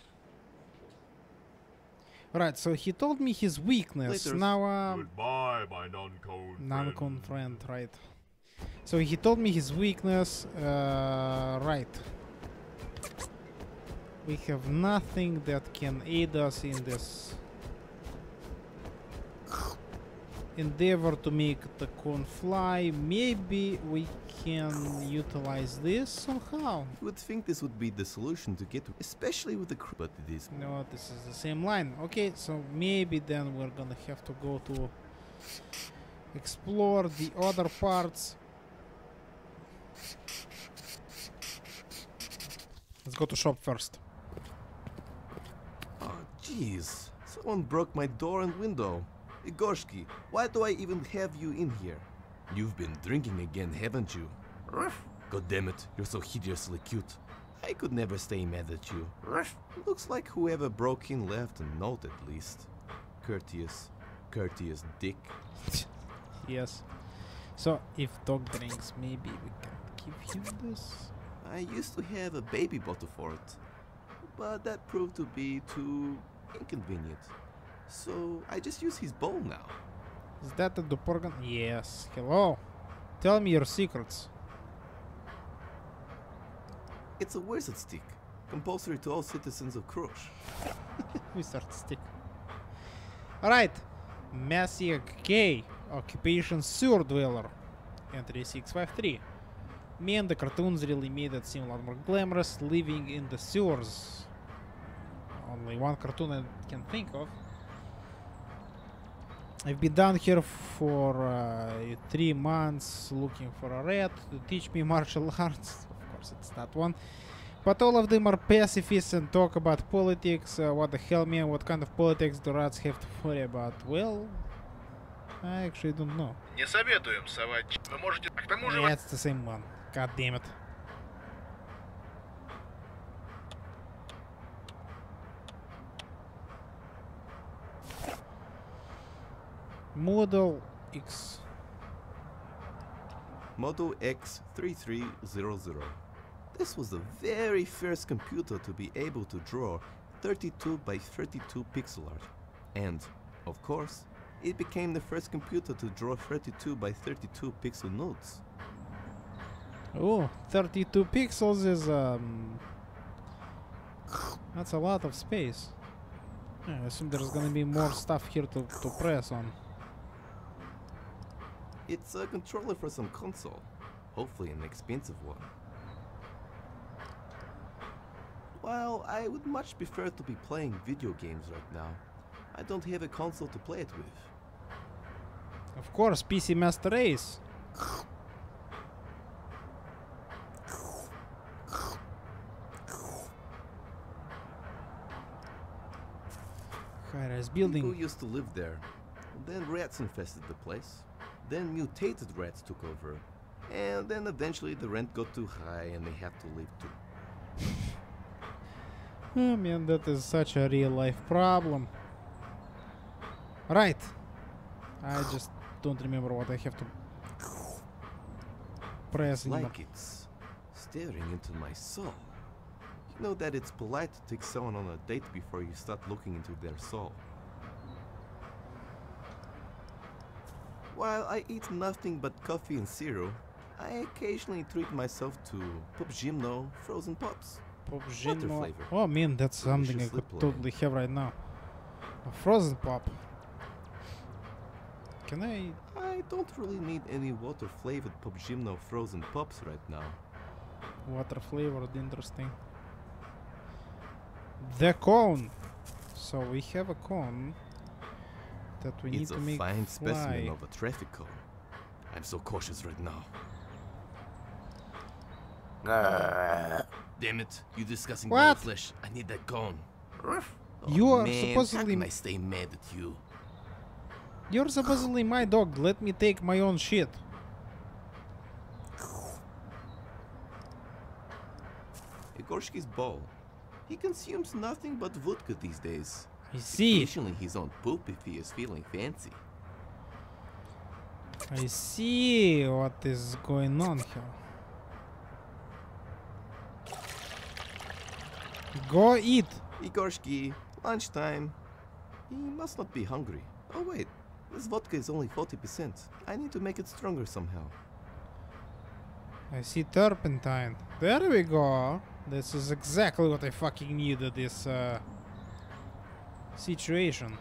Right, so he told me his weakness.
Later.
Now,
Goodbye, my non-cone
non-con friend, right? So he told me his weakness. Right. We have nothing that can aid us in this endeavor to make the cone fly. Maybe we can utilize this somehow.
You would think this would be the solution to get, especially with the crew, but it is.
No, this is the same line. Okay, so maybe then we're gonna have to go to explore the other parts. Let's go to shop first.
Oh, jeez. Someone broke my door and window. Igorshki, why do I even have you in here? You've been drinking again, haven't you? God damn it, you're so hideously cute. I could never stay mad at you. Looks like whoever broke in left a note at least. Courteous dick.
Yes. So if dog drinks, maybe we can give him this.
I used to have a baby bottle for it, but that proved to be too inconvenient. So I just use his bowl now.
Is that the Dupa? Yes. Hello. Tell me your secrets.
It's a wizard stick, compulsory to all citizens of Krusz.
Wizard stick. Alright. Messiah K. Occupation Sewer Dweller. Entry 653. Me and the cartoons really made it seem a lot more glamorous living in the sewers. Only one cartoon I can think of. I've been down here for 3 months looking for a rat to teach me martial arts. Of course, it's that one. But all of them are pacifists and talk about politics. What the hell, man? What kind of politics do rats have to worry about? Well, I actually don't know.
Не советуем совать. Вы можете... К тому же...
Yeah, it's the same one. God damn it. Model X.
Model X3300. This was the very first computer to be able to draw 32 by 32 pixel art. And, of course, it became the first computer to draw 32 by 32 pixel nodes.
Oh, 32 pixels is that's a lot of space. I assume there's gonna be more stuff here to press on.
It's a controller for some console. Hopefully an expensive one. While I would much prefer to be playing video games right now, I don't have a console to play it with.
Of course, PC Master Race. High-rise building.
People used to live there. Then rats infested the place. Then mutated rats took over. And then eventually the rent got too high and they had to leave too.
Oh man, that is such a real life problem. Right. I just don't remember what I have to press anymore.
Like it's staring into my soul. You know that it's polite to take someone on a date before you start looking into their soul. While I eat nothing but coffee and cereal, I occasionally treat myself to Pop Gymno frozen pops.
Pop
Water
Gymno.
flavor.
Oh man, that's something I
Deliciously
could
plain.
totally have right now. A frozen pop. Can
I don't really need any water flavored Pop Gymno frozen pops right now.
water flavored? Interesting. The cone. So we have a cone that we need
It's
to
a
make
fine specimen
fly.
of a traffic cone. I'm so cautious right now. Damn it, you disgusting ball
What?
of flesh. I need that cone.
You are
man,
supposedly-
how can I stay mad at you?
You're supposedly my dog. Let me take my own shit.
Igorshki's ball. He consumes nothing but vodka these days.
I see.
Occasionally his own poop if he is feeling fancy.
I see what is going on here. Go eat.
Igorshki, lunchtime. He must not be hungry. Oh wait, this vodka is only 40%. I need to make it stronger somehow.
I see turpentine. There we go. This is exactly what I fucking needed, this situation.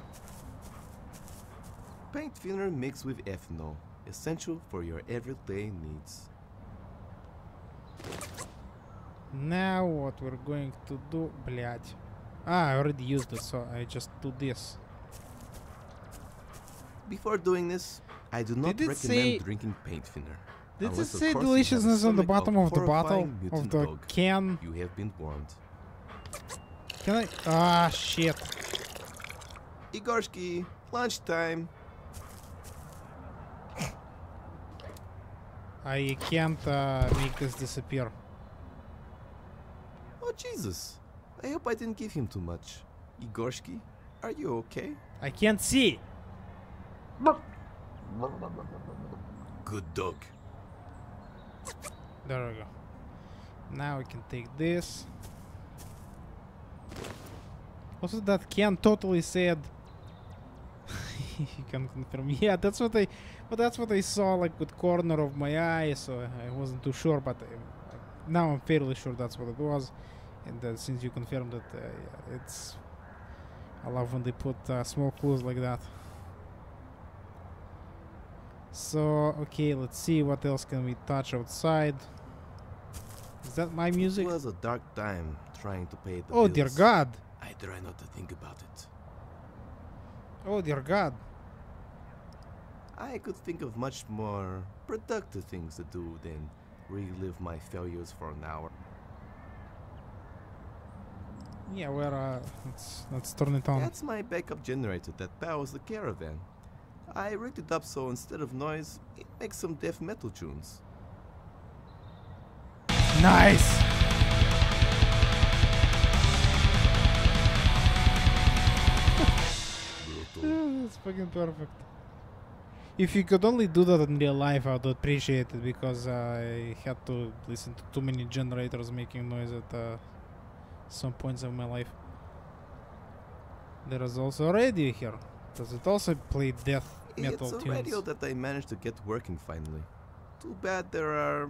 Paint thinner mixed with ethanol, essential for your everyday needs.
Now what we're going to do, блядь. I already used it, so I just do this.
Before doing this, I do not
Did it
recommend
say-
drinking paint thinner.
Did it
Unless, of
say
course, you have a
deliciousness on the
stomach
bottom of the bottle
horrifying
of
mutant
the
dog.
can?
You have been warned.
Can I? Ah, shit.
Igorshki, lunchtime.
I can't make this disappear.
Oh Jesus! I hope I didn't give him too much. Igorshki, are you okay?
I can't see.
Good dog.
There we go. Now we can take this. Also, that can totally said. You can confirm. Yeah, that's what I saw, like with corner of my eye. So I wasn't too sure, but now I'm fairly sure that's what it was. And since you confirmed it, yeah, it's. I love when they put small clues like that. So okay, let's see what else can we touch outside. Is that my music?
It was a dark time trying to pay the
Oh
bills.
dear God!
I try not to think about it.
Oh dear God!
I could think of much more productive things to do than relive my failures for an hour.
Yeah, we're let's turn it on.
That's my backup generator that powers the caravan. I rigged it up so instead of noise, it makes some death metal tunes.
Nice! That's fucking perfect. If you could only do that in real life, I would appreciate it, because I had to listen to too many generators making noise at some points of my life. There is also a radio here. Does it also play death metal
It's a
tunes?
radio that I managed to get working finally. Too bad there are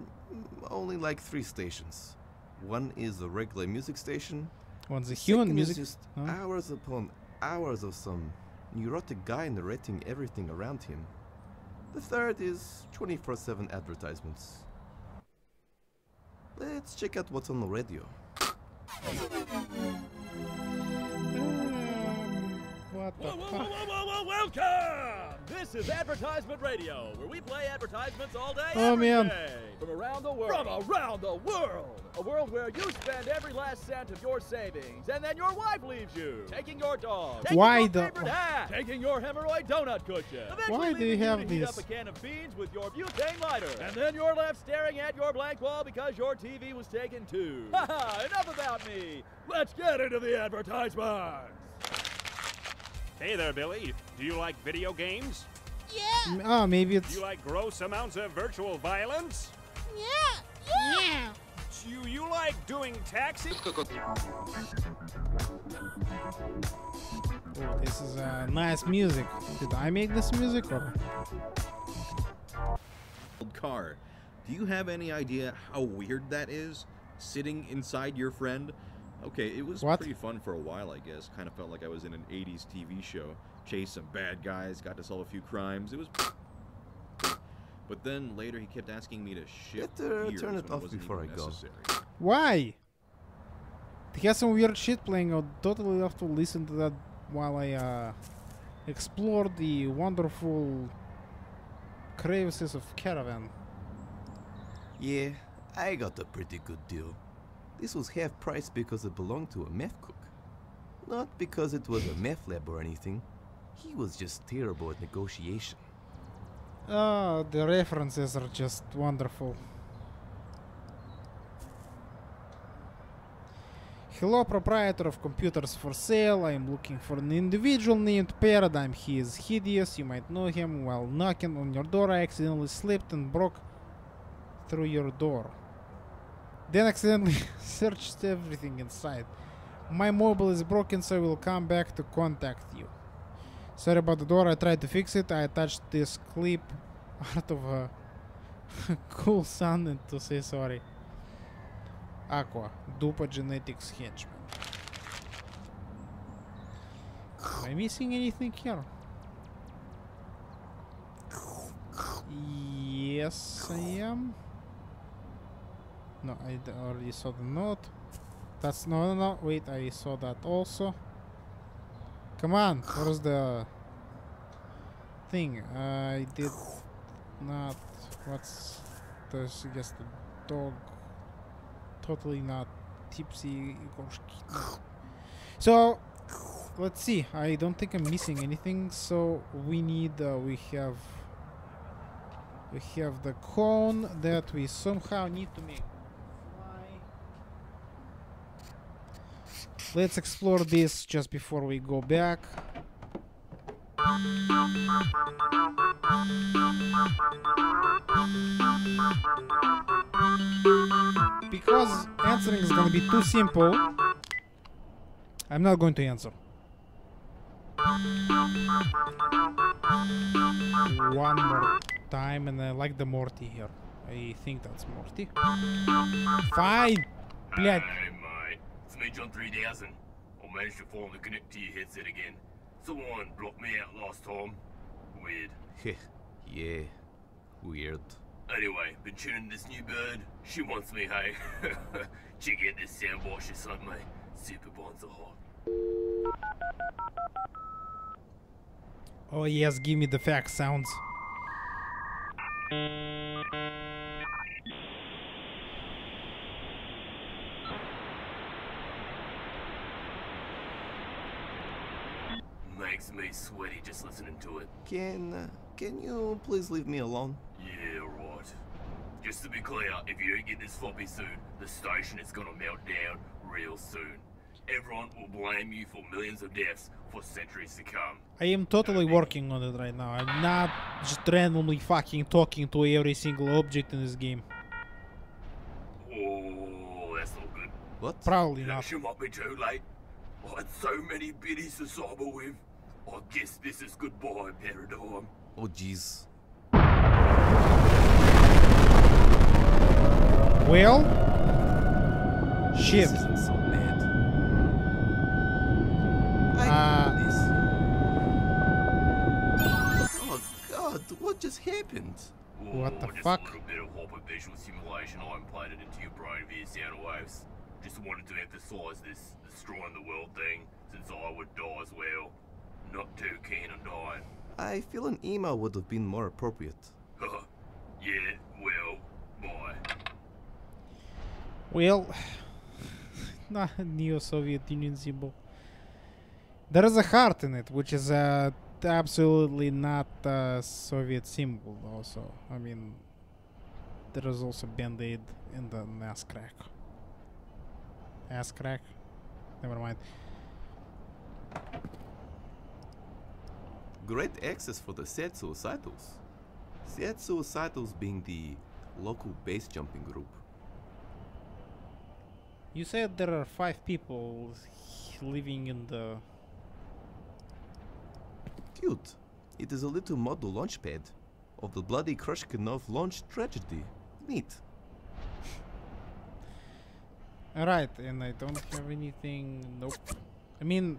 only like 3 stations. One is a regular music station.
One's a
the
human
second
music.
is just
huh?
hours upon hours of some neurotic guy narrating everything around him. The third is 24/7 advertisements. Let's check out what's on the radio.
What the fuck?
Welcome! This is Advertisement Radio, where we play advertisements all day,
Oh,
every
man.
day. From around the world. From around the world! A world where you spend every last cent of your savings, and then your wife leaves you. Taking your dog. Taking
Why
your
the-
favorite hat. Taking your hemorrhoid donut cushion. Eventually
Why do you
leaving
have
to heat
this?
up a can of beans with your butane lighter. And then you're left staring at your blank wall because your TV was taken too. Haha, enough about me. Let's get into the advertisements.
Hey there, Billy. Do you like video games?
Oh, maybe
Do
it's...
you like gross amounts of virtual violence?
Yeah.
Do you like doing taxi?
Oh, this is nice music. Did I make this music or...
Car. Do you have any idea how weird that is? Sitting inside your friend? Okay, it was
What?
pretty fun for a while, I guess. Kind of felt like I was in an 80s TV show. Chased some bad guys, got to solve a few crimes. It was... But then later he kept asking me to shift
Better
gears
turn it
when
off
wasn't
before
even
I go.
necessary.
Why? They have some weird shit playing. I'll totally have to listen to that while I explore the wonderful crevices of Caravan.
Yeah, I got a pretty good deal. This was half price because it belonged to a meth cook. Not because it was a meth lab or anything. He was just terrible at negotiation.
Oh, the references are just wonderful. Hello, proprietor of computers for sale. I am looking for an individual named Paradigm. He is hideous. You might know him. While knocking on your door, I accidentally slipped and broke through your door. Then accidentally searched everything inside. My mobile is broken, so I will come back to contact you. Sorry about the door. I tried to fix it. I attached this clip out of a cool sound and to say sorry. Aqua, Dupa genetics henchman. Am I missing anything here? Yes, I am. No, I already saw the note. That's no. Wait, I saw that also. Come on, where's the thing? I did not. What's this? I guess the dog. Totally not tipsy. So let's see. I don't think I'm missing anything. So we need. We have the cone that we somehow need to make. Let's explore this just before we go back. Because answering is going to be too simple, I'm not going to answer. One more time, and I like the Morty here. I think that's Morty. Fine! Блядь.
It's me, John 3000. I managed to finally connect to your headset again. Someone blocked me out last time. Weird.
Yeah, weird.
Anyway, been tuning this new bird. She wants me, hey. Check out this soundbar she sent me. Super bonds are hot.
Oh yes, give me the fax sounds.
Makes me sweaty just listening to it.
Can you please leave me alone?
Yeah, right. Just to be clear, if you don't get this floppy soon, the station is gonna melt down real soon. Everyone will blame you for millions of deaths for centuries to come.
I am totally working on it right now. I'm not just randomly fucking talking to every single object in this game.
Oh, that's not good.
What?
Probably not.
She might be too late. I had so many biddies to cyber with. I guess this is goodbye, Paradigm.
Oh jeez.
Well, shit.
This isn't so bad. just happened?
What the
just
fuck?
a little bit of hypervisual simulation I implanted into your brain via sound waves. Just wanted to emphasize this destroying the world thing, since I would die as well. Not too keen on dying.
I feel an email would have been more appropriate.
Yeah, well, bye.
Well, nah, Neo-Soviet Union symbol. There is a heart in it, which is absolutely not a Soviet symbol also. I mean, there is also Band-Aid in the ass crack. Ass crack? Never mind.
Great access for the Sad Suicidals. Sad Suicidals being the local base jumping group.
You said there are 5 people living in the...
Cute. It is a little model launchpad of the bloody Krushkinov launch tragedy. Neat.
Alright, and I don't have anything... Nope. I mean...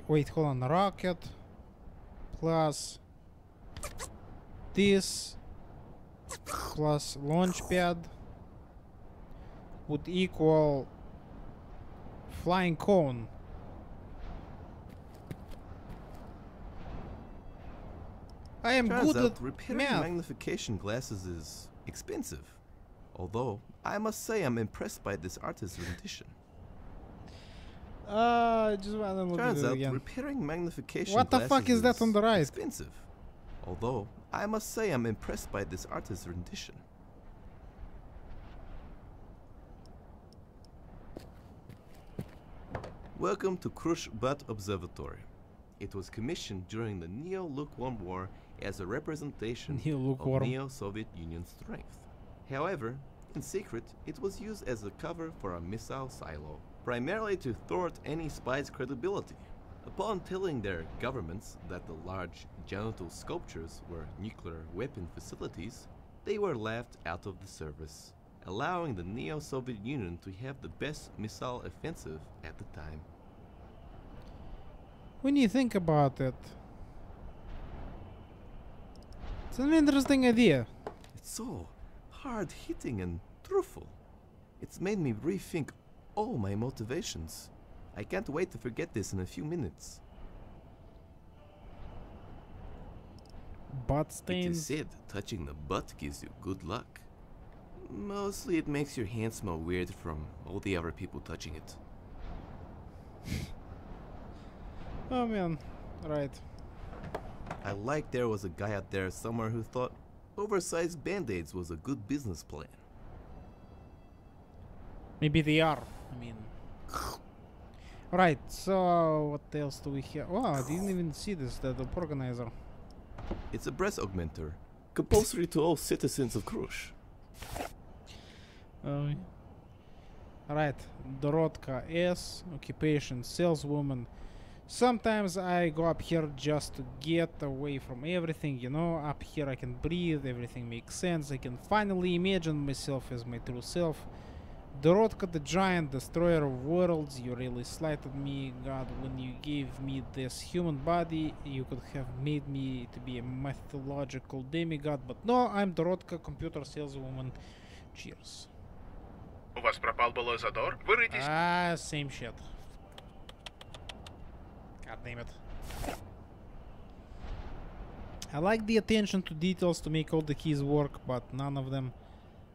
Wait, hold on. Rocket plus this plus launchpad would equal flying cone. I am
Turns
good
out
at
repairing
math.
magnification glasses is expensive. Although, I must say I'm impressed by this artist's rendition.
Just wanna look
Turns
at it
out
again.
repairing magnification
What the
glasses
fuck is that on the right?
expensive. Although, I must say I'm impressed by this artist's rendition. Welcome to Krusz Butt Observatory. It was commissioned during the Neo-Lukewarm War as a representation
Neo-Lukewarm.
of Neo-Soviet Union strength. However, in secret, it was used as a cover for a missile silo, primarily to thwart any spy's credibility. Upon telling their governments that the large genital sculptures were nuclear weapon facilities, they were left out of the service, allowing the Neo-Soviet Union to have the best missile offensive at the time.
When you think about it, it's an interesting idea.
It's so hard-hitting and truthful. It's made me rethink all my motivations. I can't wait to forget this in a few minutes.
Butt
It is
stains.
said touching the butt gives you good luck. Mostly it makes your hand smell weird from all the other people touching it.
Oh man, right.
I like there was a guy out there somewhere who thought oversized band-aids was a good business plan.
Maybe they are. I mean. Right, so what else do we have? Oh, I didn't even see this, the organizer.
It's a breast augmenter, compulsory to all citizens of Krusz.
Right, Dorotka S, occupation, saleswoman. Sometimes I go up here just to get away from everything, you know. Up here I can breathe, everything makes sense. I can finally imagine myself as my true self. Dorotka, the giant destroyer of worlds, you really slighted me, God. When you gave me this human body, you could have made me to be a mythological demigod, but no, I'm Dorotka, computer saleswoman. Cheers.
У вас пропал былой задор? Вырытесь.
Ah, same shit. God damn it. I like the attention to details to make all the keys work, but none of them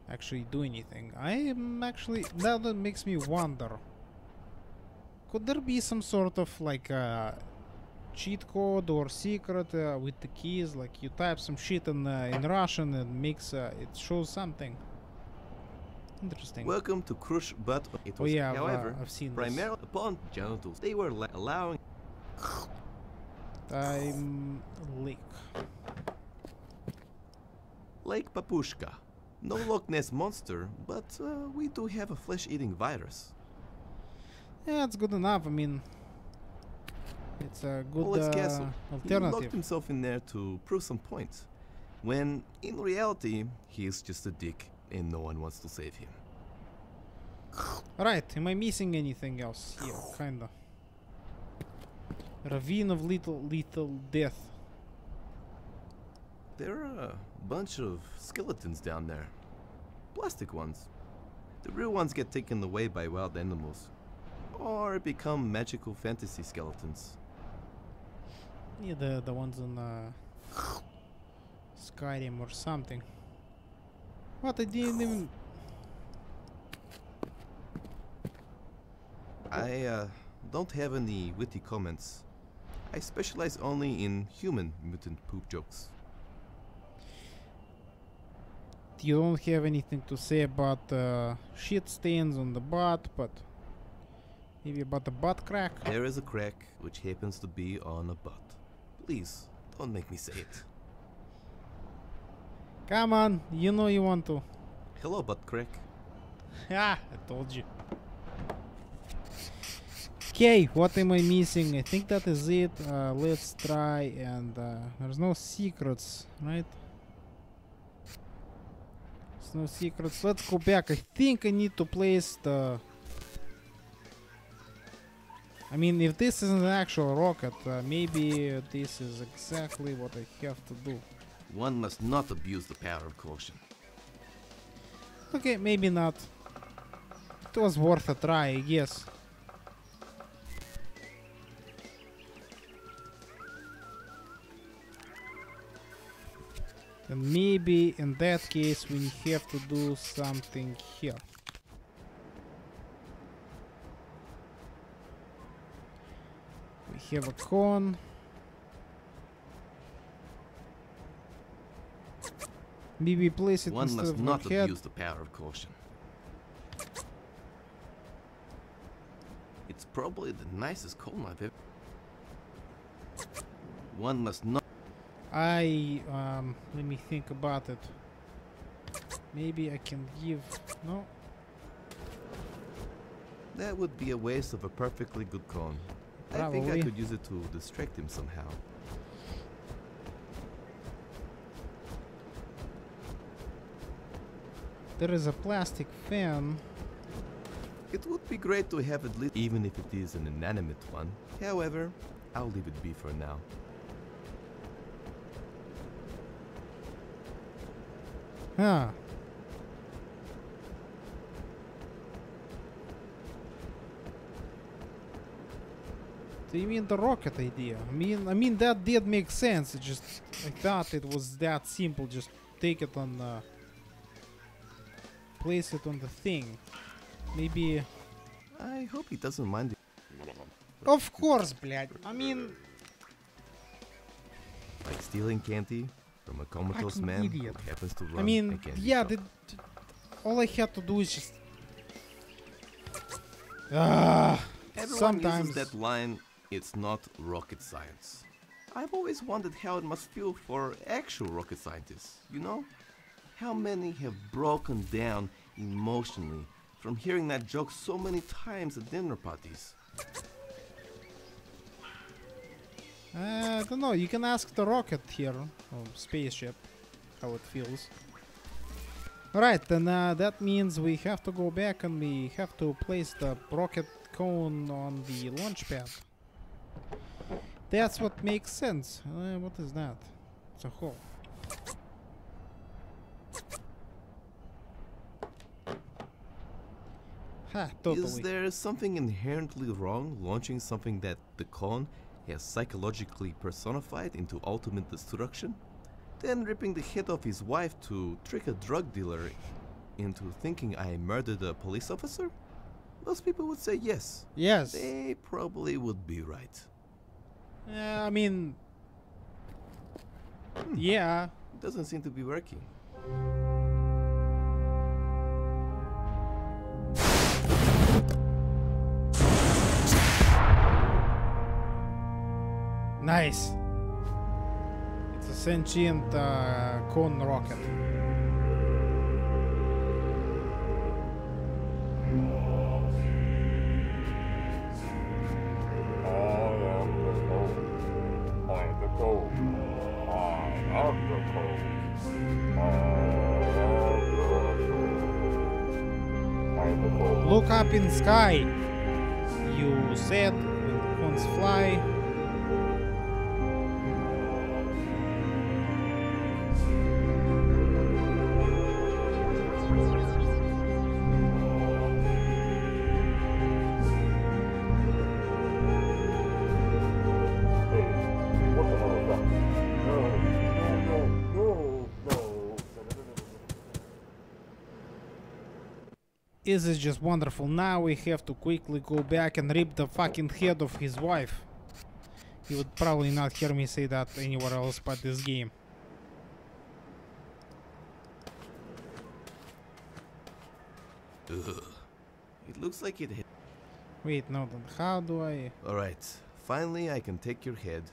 actually do anything. I am actually... Now that makes me wonder. Could there be some sort of like a cheat code or secret with the keys? Like you type some shit in Russian and makes it shows something. Interesting.
Welcome to Krusz, but it was,
yeah,
however,
I've seen
primarily upon genitals. They were allowing
Time leak.
Lake Papushka. No Loch Ness monster, but we do have a flesh-eating virus.
Yeah, it's good enough. I mean, it's a good
Oleg's castle. He
alternative.
locked himself in there to prove some point, when in reality he is just a dick and no one wants to save him.
Right, am I missing anything else here? Kinda. Ravine of lethal death.
There are a bunch of skeletons down there. Plastic ones. The real ones get taken away by wild animals. Or become magical fantasy skeletons.
Yeah, the ones in Skyrim or something. What? I didn't even...
I don't have any witty comments. I specialize only in human mutant poop jokes.
You don't have anything to say about shit stains on the butt, but maybe about the butt crack?
There is a crack which happens to be on a butt. Please, don't make me say it.
Come on, you know you want to.
Hello, butt crack.
Ah, I told you. Okay, what am I missing? I think that is it. Let's try, and there's no secrets, right? There's no secrets. Let's go back. I think I need to place the... I mean, if this is an actual rocket, maybe this is exactly what I have to do.
One must not abuse the power of caution.
Okay, maybe not. It was worth a try, I guess. And maybe in that case we have to do something here. We have a cone. Maybe place it
One
instead
must
of
not
the head.
abuse the power of caution. It's probably the nicest cone I've ever... One must not...
Let me think about it. Maybe I can give... No?
That would be a waste of a perfectly good cone. I think I
Probably.
could use it to distract him somehow.
There is a plastic fan.
It would be great to have it lit, even if it is an inanimate one. However, I'll leave it be for now.
Huh. So you mean the rocket idea? I mean that did make sense. It just I thought it was that simple. Just take it on, place it on the thing. Maybe.
I hope he doesn't mind it.
Of course, блядь. I mean,
Like stealing candy from a comatose
Fucking
man
idiot.
who happens to run
I
a
mean,
candy
yeah.
shop.
All I had to do is just.
Everyone
Sometimes.
uses that line, it's not rocket science. I've always wondered how it must feel for actual rocket scientists, you know? How many have broken down emotionally from hearing that joke so many times at dinner parties?
I don't know. You can ask the rocket here, or spaceship, how it feels. Alright, then that means we have to go back and we have to place the rocket cone on the launch pad. That's what makes sense. What is that? It's a hole. Ha, totally.
Is there something inherently wrong launching something that the cone has psychologically personified into ultimate destruction? Then ripping the head off his wife to trick a drug dealer into thinking I murdered a police officer? Most people would say yes.
Yes.
They probably would be right.
I mean... Yeah.
It doesn't seem to be working.
Nice. It's a sentient cone rocket. Look up in sky. You said when the cones fly. This is just wonderful. Now we have to quickly go back and rip the fucking head of his wife. You would probably not hear me say that anywhere else but this game.
Ugh. It looks like it hit.
Wait, no, then how do I...
Alright, finally I can take your head.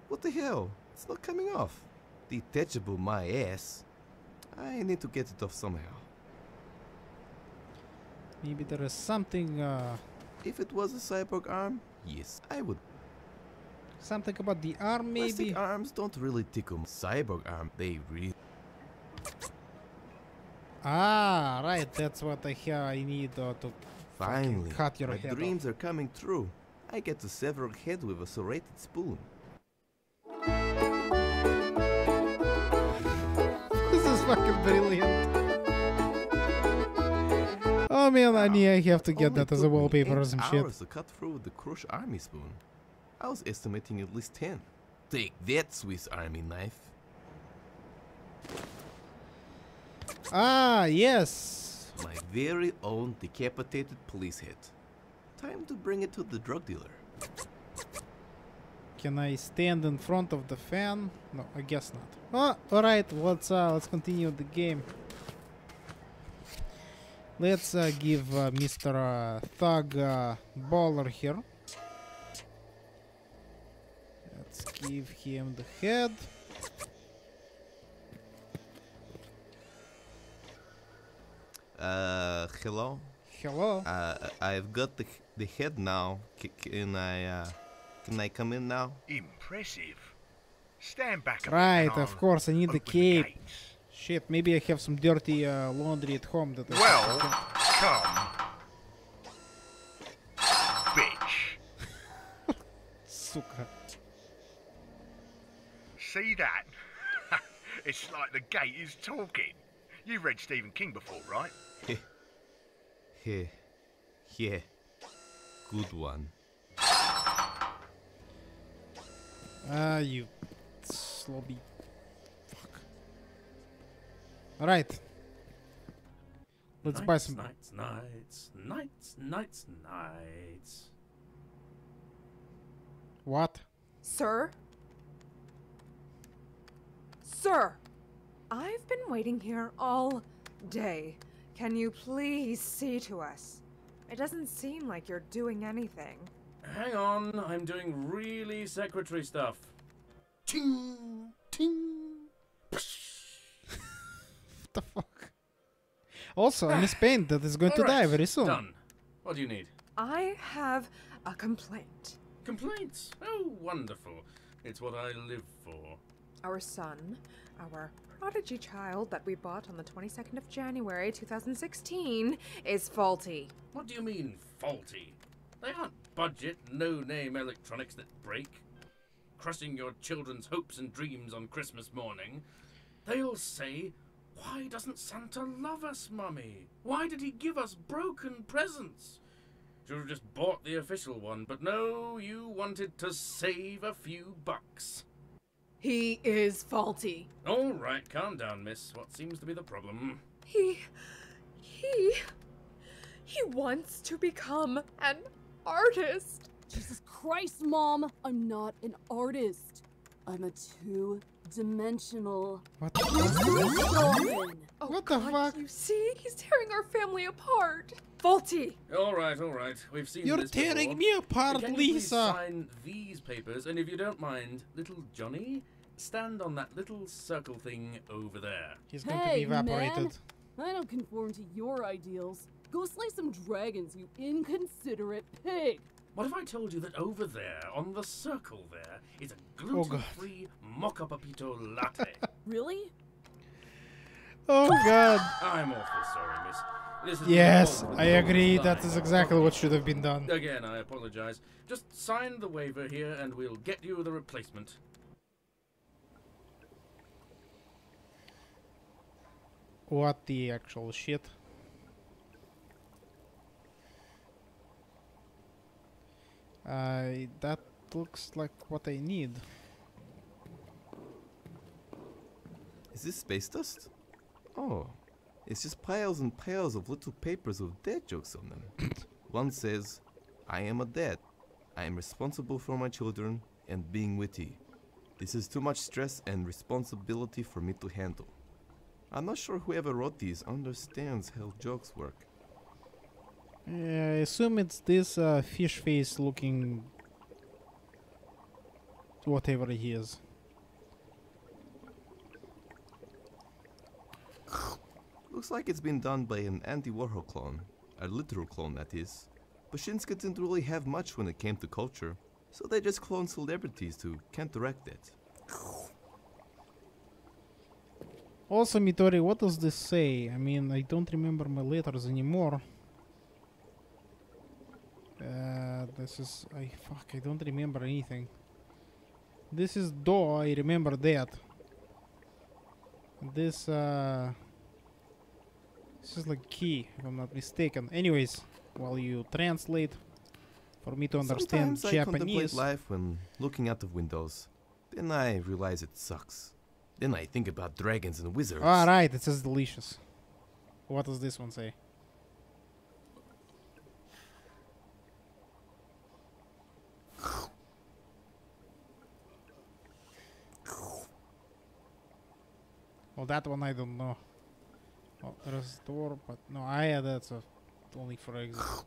What the hell? It's not coming off. Detachable my ass. I need to get it off somehow.
Maybe there is something,
If it was a cyborg arm, yes, I would.
Something about the arm, maybe?
Plastic arms don't really tickle. Cyborg arm, they really...
Ah, right, that's what I need to
Finally,
cut your
my
head
dreams are coming true. I get to sever a head with a serrated spoon.
This is fucking brilliant. Oh man, I have to get that as a wallpaper or some shit.
Hours to cut through the Krusz army spoon. I was estimating at least 10. Take that, Swiss army knife.
Ah, yes.
My very own decapitated police head. Time to bring it to the drug dealer.
Can I stand in front of the fan? No, I guess not. Oh, all right. Let's continue the game. Let's give Mr. Thug Baller here. Let's give him the head.
Hello?
Hello?
I've got the head now. Can I come in now?
Impressive. Stand back a
Right,
bit and
of course, I need the
open
cape.
gates.
Shit, maybe I have some dirty laundry at home that I
Well,
can...
come. Bitch.
Suka.
See that? It's like the gate is talking. You read Stephen King before, right?
Yeah. Good one.
You slobby. Fuck. Alright. Let's buy some...
Nights.
What?
Sir? Sir! I've been waiting here all day. Can you please see to us? It doesn't seem like you're doing anything.
Hang on, I'm doing really secretary stuff.
Ting! Ting! What the fuck? Also, I miss Paint that is going to die very soon.
Done. What do you need?
I have a complaint.
Complaints? Oh, wonderful. It's what I live for.
Our son, our prodigy child that we bought on the 22nd of January 2016, is faulty.
What do you mean, faulty? They aren't budget, no-name electronics that break, crushing your children's hopes and dreams on Christmas morning. They'll say, "Why doesn't Santa love us, Mummy? Why did he give us broken presents? Should have just bought the official one, but no, you wanted to save a few bucks."
He is faulty.
All right, calm down, miss. What seems to be the problem?
He wants to become an artist.
Jesus Christ, Mom! I'm not an artist. I'm a two-dimensional.
What the
fuck?
Oh,
what the fuck?
You see? He's tearing our family apart. Faulty.
All right. We've seen
You're
this
tearing
before.
me apart,
Can you please
Lisa.
sign these papers, and if you don't mind, little Johnny, stand on that little circle thing over there.
He's going to be evaporated.
Man, I don't conform to your ideals. Go slay some dragons, you inconsiderate pig.
What if I told you that over there, on the circle there, is a gluten-free mocha papito latte?
Really?
Oh god.
I'm awfully sorry, miss. This is
Yes,
the
I agree. That is exactly what should have been done.
Again, I apologize. Just sign the waiver here, and we'll get you the replacement.
What the actual shit? That looks like what I need.
Is this space dust? Oh, It's just piles and piles of little papers with dad jokes on them. One says, I am a dad. I am responsible for my children and being witty. This is too much stress and responsibility for me to handle. I'm not sure whoever wrote these understands how jokes work.
I assume it's this fish face looking whatever he is.
Looks like it's been done by an Andy Warhol clone. A literal clone, that is. Bashinska didn't really have much when it came to culture, so they just cloned celebrities to counteract it.
Also, Midori, what does this say? I mean, I don't remember my letters anymore. This is... I don't remember anything. This is Do, I remember that. This is like key, if I'm not mistaken. Anyways, while you translate, for me to understand
Sometimes I contemplate life when looking out of windows. Then I realize it sucks. Then I think about dragons and wizards.
Alright, it says delicious. What does this one say? Well, that one I don't know. Oh, there's a door, but no, that's only for exit.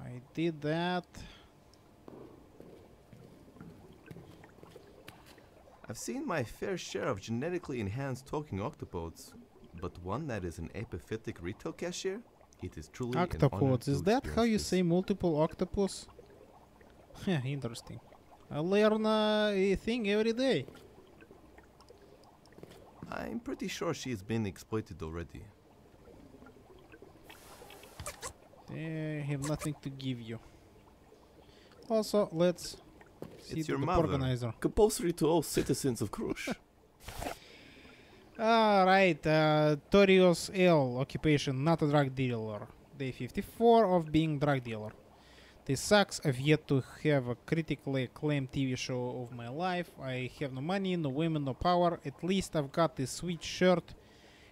I did that.
I've seen my fair share of genetically enhanced talking octopods, but one that is an apathetic retail cashier, it is truly an honor
Octopods,
to
is that how you
experience
say multiple octopus? Yeah, interesting. I learn a thing every day.
I'm pretty sure she's been exploited already.
They have nothing to give you. Also, let's see
It's your
the
mother.
organizer.
Compulsory to all citizens of Krusz.
Alright, Torios L, occupation not a drug dealer. Day 54 of being drug dealer. This sucks, I've yet to have a critically acclaimed TV show of my life. I have no money, no women, no power. At least I've got this sweet shirt.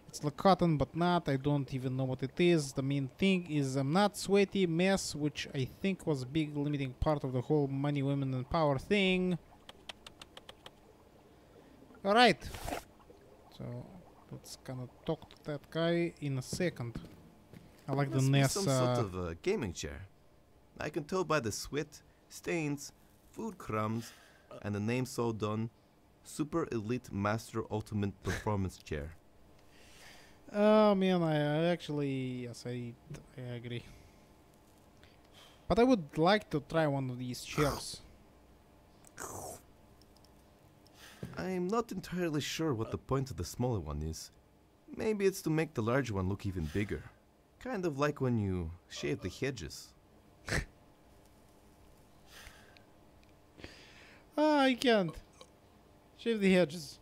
It's like cotton, but not. I don't even know what it is. The main thing is I'm not sweaty mess, which I think was a big limiting part of the whole money, women, and power thing. Alright. So, let's kind of talk to that guy in a second. I like the
Must be
NES.
some sort of gaming chair. I can tell by the sweat, stains, food crumbs, and the name so done, Super Elite Master Ultimate Performance Chair.
Oh man, I actually, yes, I agree. But I would like to try one of these chairs.
I'm not entirely sure what the point of the smaller one is. Maybe it's to make the larger one look even bigger. Kind of like when you shave the hedges.
I can't. Shave the hedges.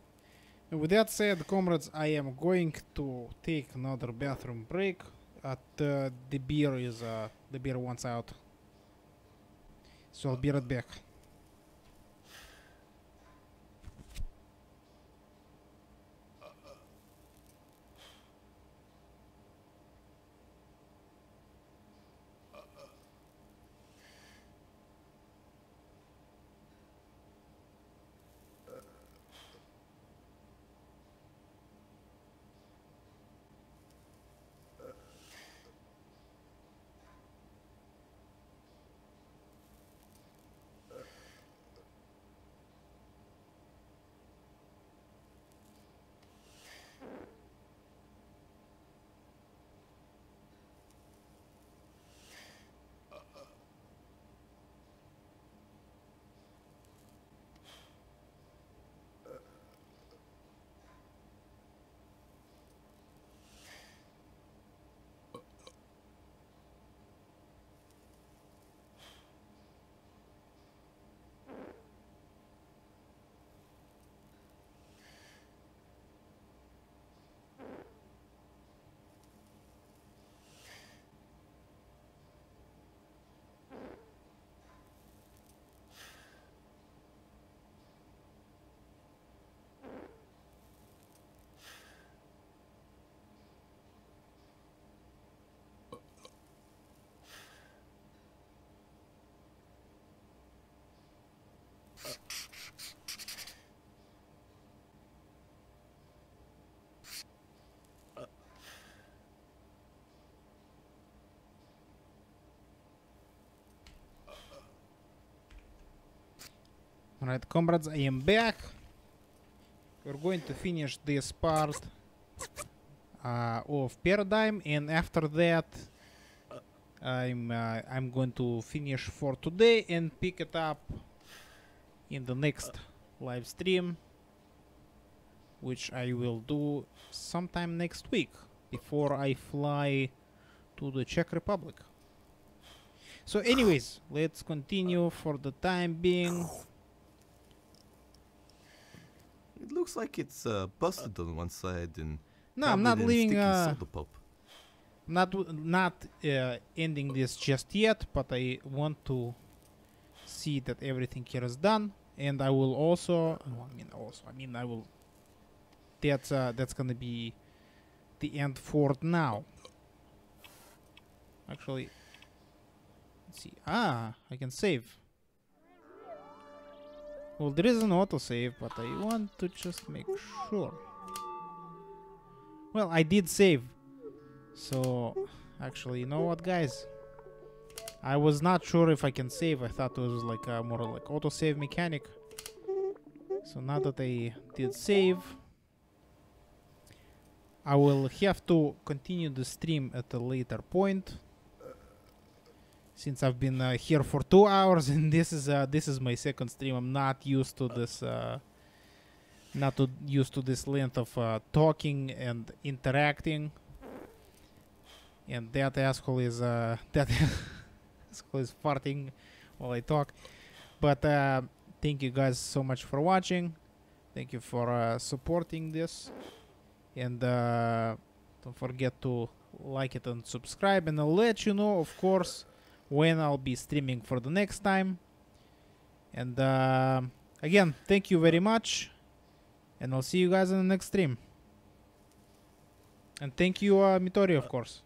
And with that said, comrades, I am going to take another bathroom break. The beer wants out. So I'll be right back. Alright, comrades, I am back. We're going to finish this part of Paradigm, and after that, I'm going to finish for today and pick it up in the next live stream, which I will do sometime next week before I fly to the Czech Republic. So anyways, let's continue for the time being.
It looks like it's busted on one side and
no, I'm not leaving.
Soda pop.
Not ending this just yet, but I want to see that everything here is done, and I will also. I will. That's gonna be the end for now. Actually, let's see. I can save. Well, there is an autosave, but I want to just make sure. Well, I did save. So, actually, you know what, guys? I was not sure if I can save. I thought it was like a more like autosave mechanic. So now that I did save, I will have to continue the stream at a later point. Since I've been here for 2 hours, and this is my second stream, I'm not used to this. Used to this length of talking and interacting. And that asshole is farting while I talk. But thank you guys so much for watching. Thank you for supporting this. And don't forget to like it and subscribe. And I'll let you know, of course, when I'll be streaming for the next time. And again, thank you very much. And I'll see you guys in the next stream. And thank you, Mitori, of course.